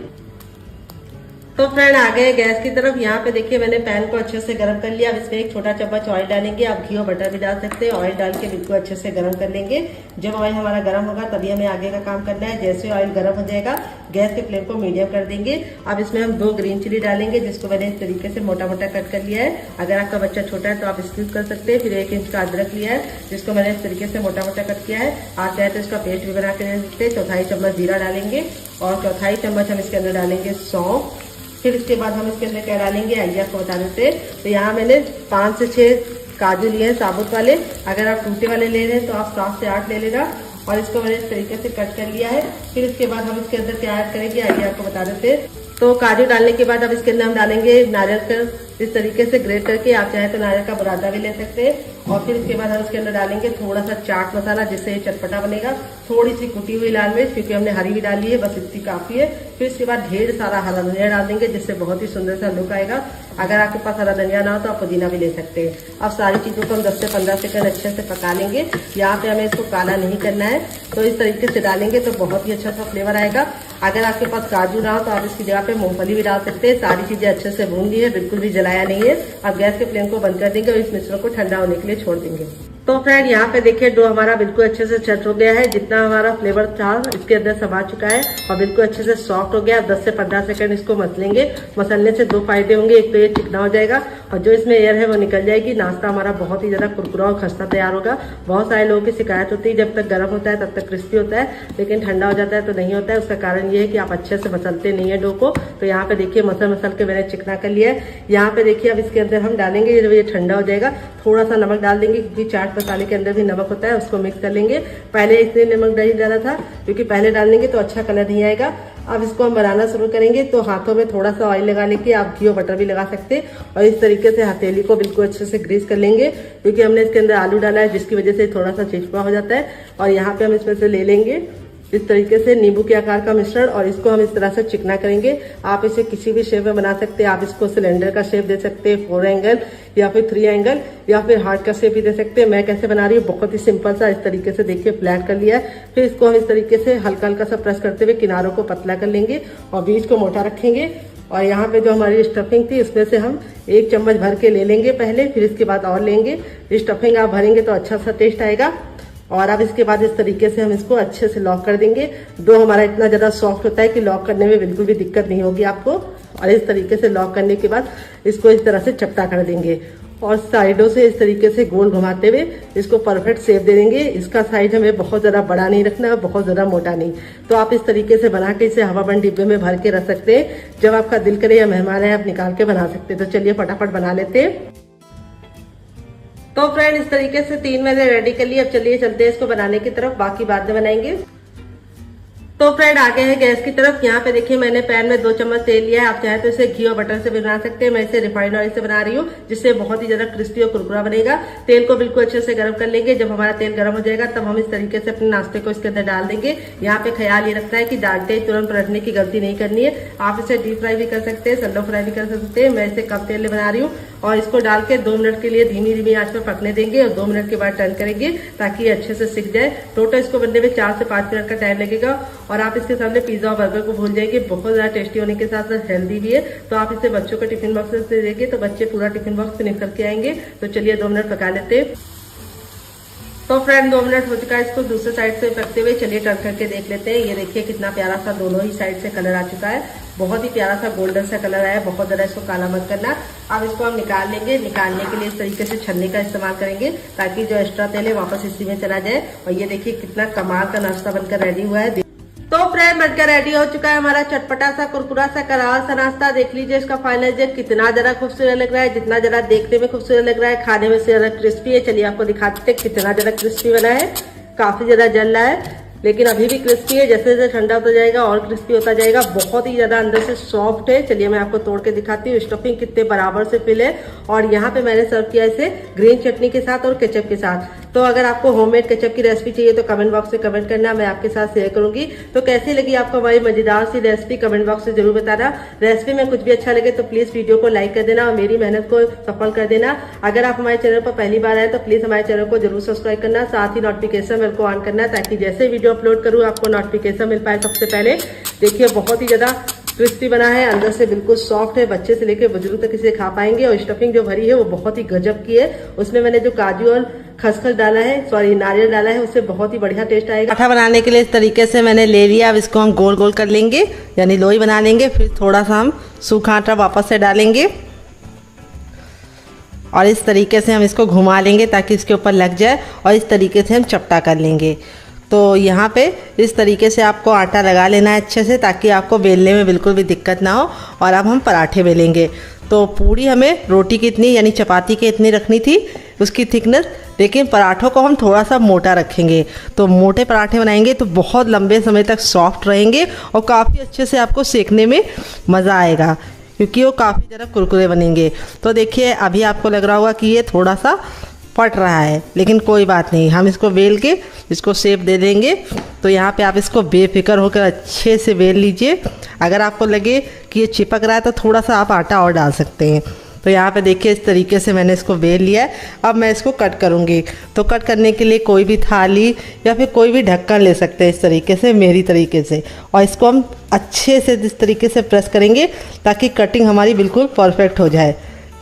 तो फ्रेंड आ गए गैस की तरफ। यहाँ पे देखिए मैंने पैन को अच्छे से गर्म कर लिया। अब इसमें 1 छोटा चम्मच ऑयल डालेंगे, आप घी और बटर भी डाल सकते हैं। ऑयल डाल के बिल्कुल अच्छे से गर्म कर लेंगे। जब ऑयल हमारा गर्म होगा तभी हमें आगे का काम करना है। जैसे ऑयल गर्म हो जाएगा गैस के फ्लेम को मीडियम कर देंगे। अब इसमें हम 2 ग्रीन चिली डालेंगे, जिसको मैंने इस तरीके से मोटा मोटा कट कर लिया है। अगर आपका बच्चा छोटा है तो आप स्किप कर सकते हैं। फिर 1 इंच का अदरक लिया है, जिसको मैंने इस तरीके से मोटा मोटा कट किया है। आप चाहे तो इसका पेस्ट भी बना के दे सकते हैं। 1/4 चम्मच जीरा डालेंगे और 1/4 चम्मच हम इसके अंदर डालेंगे सौंफ। फिर इसके बाद हम इसके अंदर क्या डालेंगे आइए आपको बता देते हैं। तो यहाँ मैंने 5 से 6 काजू लिए हैं साबुत वाले। अगर आप टूटे वाले ले रहे हैं तो आप 7 से 8 ले लेना। और इसको मैंने इस तरीके से कट कर लिया है। फिर इसके बाद हम इसके अंदर क्या ऐड करेंगे आइए आपको बता देते हैं। तो काजू डालने के बाद अब इसके अंदर हम डालेंगे नारियल का इस तरीके से ग्रेट करके, आप चाहे तो नारियल का बुरादा भी ले सकते हैं। और फिर इसके बाद हम इसके अंदर डालेंगे थोड़ा सा चाट मसाला, जिससे ये चटपटा बनेगा। थोड़ी सी कुटी हुई लाल मिर्च, क्योंकि हमने हरी भी डाली है, बस इतनी काफी है। फिर इसके बाद ढेर सारा हरा धनिया डाल देंगे, जिससे बहुत ही सुंदर सा लुक आएगा। अगर आपके पास हरा धनिया ना हो तो आप पुदीना भी ले सकते हैं। अब सारी चीजों को हम 10 से 15 सेकंड अच्छे से पका लेंगे। यहाँ पे हमें इसको काला नहीं करना है, तो इस तरीके से डालेंगे तो बहुत ही अच्छा सा फ्लेवर आएगा। अगर आपके पास काजू ना हो तो आप इसकी जगह पे मूंगफली भी डाल सकते हैं। सारी चीजें अच्छे से भून ली है, बिल्कुल भी जलाया नहीं है। अब गैस के फ्लेम को बंद कर देंगे और इस मिश्रण को ठंडा होने के लिए छोड़ देंगे। तो फ्रेंड यहाँ पे देखिए डो हमारा बिल्कुल अच्छे से सेट हो गया है। जितना हमारा फ्लेवर था इसके अंदर समा चुका है और बिल्कुल अच्छे से सॉफ्ट हो गया। 10 से 15 सेकंड इसको मसलेंगे। मसलने से 2 फायदे होंगे, एक तो ये चिकना हो जाएगा और जो इसमें एयर है वो निकल जाएगी। नाश्ता हमारा बहुत ही ज्यादा कुरकुरा और खस्ता तैयार होगा। बहुत सारे लोगों की शिकायत होती है जब तक गर्म होता है तब तक क्रिस्पी होता है, लेकिन ठंडा हो जाता है तो नहीं होता है। उसका कारण ये है कि आप अच्छे से मसलते नहीं है डो को। तो यहाँ पे देखिए मसल के मैंने चिकना कर लिया है। यहाँ पे देखिए अब इसके अंदर हम डालेंगे, जब ये ठंडा हो जाएगा थोड़ा सा नमक डाल देंगे, क्योंकि चाट मसाले के अंदर भी नमक होता है। उसको मिक्स कर लेंगे। पहले इसलिए नमक नहीं डाला था क्योंकि पहले डाल देंगे तो अच्छा कलर नहीं आएगा। अब इसको हम बनाना शुरू करेंगे। तो हाथों में थोड़ा सा ऑयल लगा लेके आप घी और बटर भी लगा सकते हैं और इस तरीके से हथेली को बिल्कुल अच्छे से ग्रीस कर लेंगे, क्योंकि हमने इसके अंदर आलू डाला है, जिसकी वजह से थोड़ा सा चिपचिपा हो जाता है। और यहाँ पे हम इसमें से ले लेंगे इस तरीके से नींबू के आकार का मिश्रण और इसको हम इस तरह से चिकना करेंगे। आप इसे किसी भी शेप में बना सकते हैं। आप इसको सिलेंडर का शेप दे सकते हैं, 4 एंगल या फिर 3 एंगल या फिर हार्ट का शेप भी दे सकते हैं। मैं कैसे बना रही हूँ बहुत ही सिंपल सा, इस तरीके से देखिए फ्लैट कर लिया है। फिर इसको हम इस तरीके से हल्का हल्का सा प्रेस करते हुए किनारों को पतला कर लेंगे और बीच को मोटा रखेंगे। और यहाँ पे जो हमारी स्टफिंग थी उसमें से हम 1 चम्मच भर के ले लेंगे पहले, फिर इसके बाद और लेंगे। स्टफिंग आप भरेंगे तो अच्छा सा टेस्ट आएगा। और अब इसके बाद इस तरीके से हम इसको अच्छे से लॉक कर देंगे। डो हमारा इतना ज़्यादा सॉफ्ट होता है कि लॉक करने में बिल्कुल भी दिक्कत नहीं होगी आपको। और इस तरीके से लॉक करने के बाद इसको इस तरह से चपटा कर देंगे और साइडों से इस तरीके से गोल घुमाते हुए इसको परफेक्ट शेप दे देंगे। इसका साइज हमें बहुत ज़्यादा बड़ा नहीं रखना है, बहुत ज़्यादा मोटा नहीं। तो आप इस तरीके से बना के इसे हवाबंद डिब्बे में भर के रख सकते हैं। जब आपका दिल करे या मेहमान है आप निकाल के बना सकते हैं। तो चलिए फटाफट बना लेते हैं। तो फ्रेंड इस तरीके से 3 मैंने रेडी कर लिए। अब चलिए चलते हैं इसको बनाने की तरफ, बाकी बाद में बनाएंगे। तो फ्रेंड आ गए हैं गैस की तरफ। यहाँ पे देखिए मैंने पैन में 2 चम्मच तेल लिया है। आप चाहे तो इसे घी और बटर से भी बना सकते हैं। मैं इसे रिफाइंड ऑयल से बना रही हूँ, जिससे बहुत ही ज्यादा क्रिस्पी और कुरकुरा बनेगा। तेल को बिल्कुल अच्छे से गर्म कर लेंगे। जब हमारा तेल गर्म हो जाएगा तब हम इस तरीके से अपने नाश्ते को इसके अंदर डाल देंगे। यहाँ पे ख्याल ये रखना है कि डालते ही तुरंत पलटने की गलती नहीं करनी है। आप इसे डीप फ्राई भी कर सकते हैं, सैलो फ्राई भी कर सकते हैं। मैं इसे कम तेल में बना रही हूँ और इसको डाल के 2 मिनट के लिए धीमी धीमी आंच में पकने देंगे और 2 मिनट के बाद टर्न करेंगे ताकि ये अच्छे से सिक जाए। टोटल इसको बनने में 4 से 5 मिनट का टाइम लगेगा। और आप इसके सामने पिज्जा और बर्गर को भूल जाएंगे। बहुत ज्यादा टेस्टी होने के साथ साथ हेल्दी भी है। तो आप इसे बच्चों को टिफिन बॉक्स से देंगे तो बच्चे पूरा टिफिन बॉक्स फिनिश करके आएंगे। तो चलिए 2 मिनट पका लेते हैं। तो फ्रेंड 2 मिनट हो चुका है। इसको दूसरे साइड से पकते हुए चलिए टर्न करके देख लेते हैं। ये देखिए कितना प्यारा सा दोनों ही साइड से कलर आ चुका है। बहुत ही प्यारा सा गोल्डन सा कलर आया है। बहुत ज्यादा इसको काला मत करना। अब इसको हम निकाल लेंगे। निकालने के लिए इस तरीके से छन्नी का इस्तेमाल करेंगे ताकि जो एक्स्ट्रा तेल है वापस इसी में चला जाए। और ये देखिए कितना कमाल का नाश्ता बनकर रेडी हुआ है। तो फ्रेंड बनकर रेडी हो चुका है हमारा चटपटा सा कुरकुरा सा करारा सा नाश्ता। देख लीजिए इसका फाइनल रिजल्ट कितना जरा खूबसूरत लग रहा है, जितना जरा देखने में खूबसूरत लग रहा है, खाने में से जरा क्रिस्पी है। चलिए आपको दिखाते हैं कितना जरा क्रिस्पी बना है। काफी ज्यादा जल रहा है लेकिन अभी भी क्रिस्पी है, जैसे जैसे ठंडा होता जाएगा और क्रिस्पी होता जाएगा। बहुत ही ज्यादा अंदर से सॉफ्ट है। चलिए मैं आपको तोड़ के दिखाती हूँ स्टफिंग कितने बराबर से फिल है। और यहाँ पे मैंने सर्व किया इसे ग्रीन चटनी के साथ और केचप के साथ। तो अगर आपको होममेड केचप की रेसिपी चाहिए तो कमेंट बॉक्स में कमेंट करना, मैं आपके साथ शेयर करूंगी। तो कैसी लगी आपको हमारी मजेदार सी रेसिपी कमेंट बॉक्स में जरूर बताना। रेसिपी में कुछ भी अच्छा लगे तो प्लीज वीडियो को लाइक कर देना और मेरी मेहनत को सफल कर देना। अगर आप हमारे चैनल पर पहली बार आए तो प्लीज हमारे चैनल को जरूर सब्सक्राइब करना, साथ ही नोटिफिकेशन बेल को ऑन करना ताकि जैसे वीडियो अपलोड करूँ आपको नोटिफिकेशन मिल पाए सबसे पहले। देखिए बहुत ही ज्यादा क्रिस्पी बना है, अंदर से बिल्कुल सॉफ्ट है, बच्चे से लेकर बुजुर्ग तक इसे खा पाएंगे। और स्टफिंग जो भरी है वो बहुत ही गजब की है। उसमें मैंने जो काजू और खसखस डाला है, सॉरी नारियल डाला है, उससे बहुत ही बढ़िया टेस्ट आएगा। आटा बनाने के लिए इस तरीके से मैंने ले लिया। अब इसको हम गोल गोल कर लेंगे यानी लोई बना लेंगे। फिर थोड़ा सा हम सूखा आटा वापस से डालेंगे और इस तरीके से हम इसको घुमा लेंगे ताकि इसके ऊपर लग जाए और इस तरीके से हम चपटा कर लेंगे। तो यहाँ पे इस तरीके से आपको आटा लगा लेना है अच्छे से ताकि आपको बेलने में बिल्कुल भी दिक्कत ना हो। और अब हम पराठे बेलेंगे। तो पूरी हमें रोटी की इतनी यानी चपाती की इतनी रखनी थी उसकी थिकनेस, लेकिन पराठों को हम थोड़ा सा मोटा रखेंगे। तो मोटे पराठे बनाएंगे तो बहुत लंबे समय तक सॉफ्ट रहेंगे और काफ़ी अच्छे से आपको सेकने में मज़ा आएगा क्योंकि वो काफ़ी ज़रा कुरकुरे बनेंगे। तो देखिए अभी आपको लग रहा होगा कि ये थोड़ा सा फट रहा है, लेकिन कोई बात नहीं, हम इसको बेल के इसको शेप दे देंगे। तो यहाँ पे आप इसको बेफिक्र होकर अच्छे से बेल लीजिए। अगर आपको लगे कि ये चिपक रहा है तो थोड़ा सा आप आटा और डाल सकते हैं। तो यहाँ पे देखिए इस तरीके से मैंने इसको बेल लिया है। अब मैं इसको कट करूँगी। तो कट करने के लिए कोई भी थाली या फिर कोई भी ढक्कन ले सकते हैं इस तरीके से, मेरी तरीके से। और इसको हम अच्छे से इस तरीके से प्रेस करेंगे ताकि कटिंग हमारी बिल्कुल परफेक्ट हो जाए।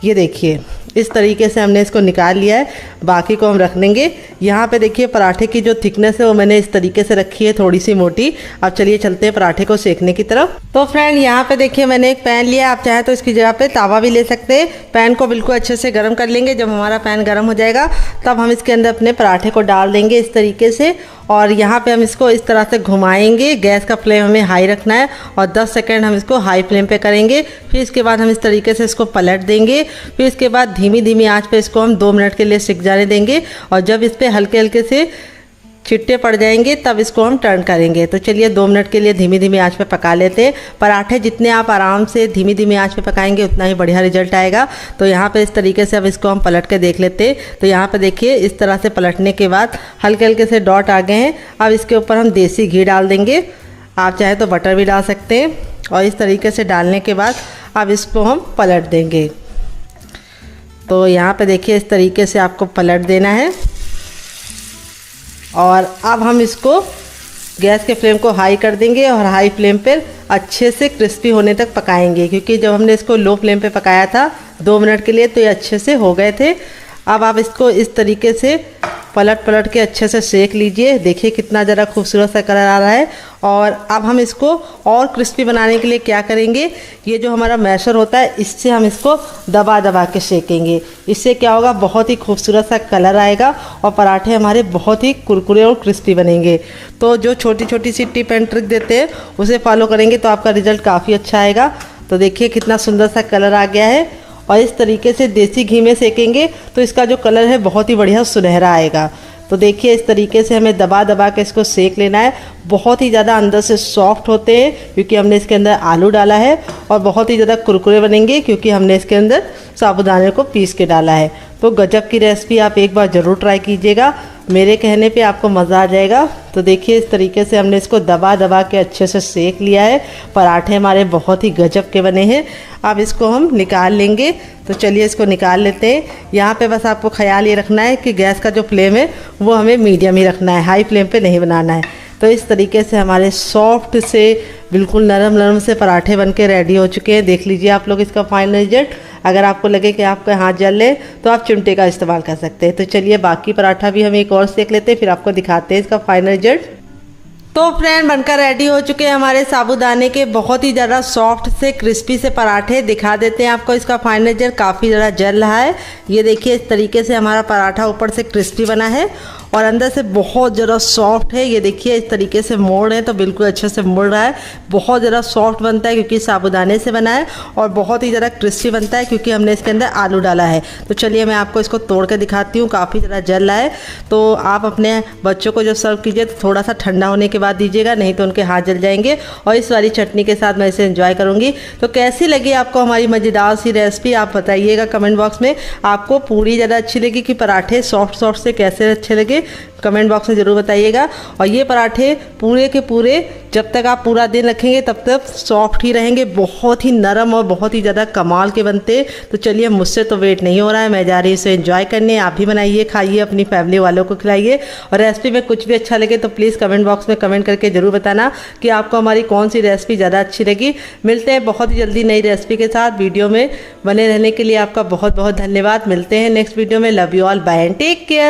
ये देखिए इस तरीके से हमने इसको निकाल लिया है, बाकी को हम रख देंगे। यहाँ पे देखिए पराठे की जो थिकनेस है वो मैंने इस तरीके से रखी है, थोड़ी सी मोटी। अब चलिए चलते हैं पराठे को सेकने की तरफ। तो फ्रेंड यहाँ पे देखिए मैंने एक पैन लिया, आप चाहे तो इसकी जगह पे तावा भी ले सकते हैं। पैन को बिल्कुल अच्छे से गर्म कर लेंगे। जब हमारा पैन गर्म हो जाएगा तब हम इसके अंदर अपने पराठे को डाल देंगे इस तरीके से। और यहाँ पे हम इसको इस तरह से घुमाएंगे। गैस का फ्लेम हमें हाई रखना है और 10 सेकंड हम इसको हाई फ्लेम पे करेंगे। फिर इसके बाद हम इस तरीके से इसको पलट देंगे। फिर इसके बाद धीमी धीमी आंच पे इसको हम 2 मिनट के लिए सिक जाने देंगे। और जब इस पे हल्के हल्के से छिट्टे पड़ जाएंगे तब इसको हम टर्न करेंगे। तो चलिए 2 मिनट के लिए धीमी धीमी आंच पे पका लेते हैं। पराठे जितने आप आराम से धीमी धीमी आंच पे पकाएंगे उतना ही बढ़िया रिजल्ट आएगा। तो यहाँ पे इस तरीके से अब इसको हम पलट के देख लेते हैं। तो यहाँ पे देखिए इस तरह से पलटने के बाद हल्के हल्के से डॉट आ गए हैं। अब इसके ऊपर हम देसी घी डाल देंगे, आप चाहे तो बटर भी डाल सकते हैं। और इस तरीके से डालने के बाद अब इसको हम पलट देंगे। तो यहाँ पे देखिए इस तरीके से आपको पलट देना है। और अब हम इसको गैस के फ्लेम को हाई कर देंगे और हाई फ्लेम पर अच्छे से क्रिस्पी होने तक पकाएंगे। क्योंकि जब हमने इसको लो फ्लेम पे पकाया था 2 मिनट के लिए तो ये अच्छे से हो गए थे। अब आप इसको इस तरीके से पलट के अच्छे से सेक लीजिए। देखिए कितना ज़रा खूबसूरत सा कलर आ रहा है। और अब हम इसको और क्रिस्पी बनाने के लिए क्या करेंगे, ये जो हमारा मैशर होता है इससे हम इसको दबा दबा के सेकेंगे। इससे क्या होगा, बहुत ही खूबसूरत सा कलर आएगा और पराठे हमारे बहुत ही कुरकुरे और क्रिस्पी बनेंगे। तो जो छोटी छोटी सी टिप एंड ट्रिक देते हैं उसे फॉलो करेंगे तो आपका रिजल्ट काफ़ी अच्छा आएगा। तो देखिए कितना सुंदर सा कलर आ गया है। और इस तरीके से देसी घी में सेकेंगे तो इसका जो कलर है बहुत ही बढ़िया सुनहरा आएगा। तो देखिए इस तरीके से हमें दबा दबा के इसको सेक लेना है। बहुत ही ज़्यादा अंदर से सॉफ्ट होते हैं क्योंकि हमने इसके अंदर आलू डाला है। और बहुत ही ज़्यादा कुरकुरे बनेंगे क्योंकि हमने इसके अंदर साबूदाने को पीस के डाला है। तो गजब की रेसिपी आप एक बार ज़रूर ट्राई कीजिएगा, मेरे कहने पे आपको मज़ा आ जाएगा। तो देखिए इस तरीके से हमने इसको दबा दबा के अच्छे से सेक लिया है। पराठे हमारे बहुत ही गजब के बने हैं। अब इसको हम निकाल लेंगे। तो चलिए इसको निकाल लेते हैं। यहाँ पे बस आपको ख्याल ये रखना है कि गैस का जो फ्लेम है वो हमें मीडियम ही रखना है, हाई फ्लेम पे नहीं बनाना है। तो इस तरीके से हमारे सॉफ्ट से बिल्कुल नरम नरम से पराठे बनके रेडी हो चुके हैं। देख लीजिए आप लोग इसका फाइनल रिजल्ट। अगर आपको लगे कि आपका हाथ जल ले तो आप चिमटे का इस्तेमाल कर सकते हैं। तो चलिए बाकी पराठा भी हम एक और सेक लेते हैं, फिर आपको दिखाते हैं इसका फाइनल रिजल्ट। तो फ्रेंड बनकर रेडी हो चुके हैं हमारे साबूदाने के बहुत ही ज़्यादा सॉफ्ट से क्रिस्पी से पराठे। दिखा देते हैं आपको इसका फाइनल रिजल्ट। काफ़ी ज़्यादा जल रहा है। ये देखिए इस तरीके से हमारा पराठा ऊपर से क्रिस्पी बना है और अंदर से बहुत ज़्यादा सॉफ्ट है। ये देखिए इस तरीके से मोड़ है तो बिल्कुल अच्छे से मुड़ रहा है। बहुत ज़्यादा सॉफ्ट बनता है क्योंकि साबूदाने से बना है, और बहुत ही ज़्यादा क्रिस्पी बनता है क्योंकि हमने इसके अंदर आलू डाला है। तो चलिए मैं आपको इसको तोड़ कर दिखाती हूँ। काफ़ी ज़्यादा जल रहा है, तो आप अपने बच्चों को जब सर्व कीजिए तो थोड़ा सा ठंडा होने के बाद दीजिएगा, नहीं तो उनके हाथ जल जाएंगे। और इस वाली चटनी के साथ मैं इसे एंजॉय करूँगी। तो कैसी लगी आपको हमारी मज़ेदार सी रेसिपी, आप बताइएगा कमेंट बॉक्स में। आपको पूरी ज़्यादा अच्छी लगी कि पराठे सॉफ्ट सॉफ्ट से कैसे अच्छे लगे, कमेंट बॉक्स में ज़रूर बताइएगा। और ये पराठे पूरे के पूरे जब तक आप पूरा दिन रखेंगे तब तक सॉफ्ट ही रहेंगे, बहुत ही नरम और बहुत ही ज़्यादा कमाल के बनते। तो चलिए मुझसे तो वेट नहीं हो रहा है, मैं जा रही हूँ इसे एंजॉय करने। आप भी बनाइए, खाइए, अपनी फैमिली वालों को खिलाइए। और रेसिपी में कुछ भी अच्छा लगे तो प्लीज़ कमेंट बॉक्स में कमेंट करके ज़रूर बताना कि आपको हमारी कौन सी रेसिपी ज़्यादा अच्छी लगी। मिलते हैं बहुत ही जल्दी नई रेसिपी के साथ। वीडियो में बने रहने के लिए आपका बहुत बहुत धन्यवाद। मिलते हैं नेक्स्ट वीडियो में। Love you all, bye and take care.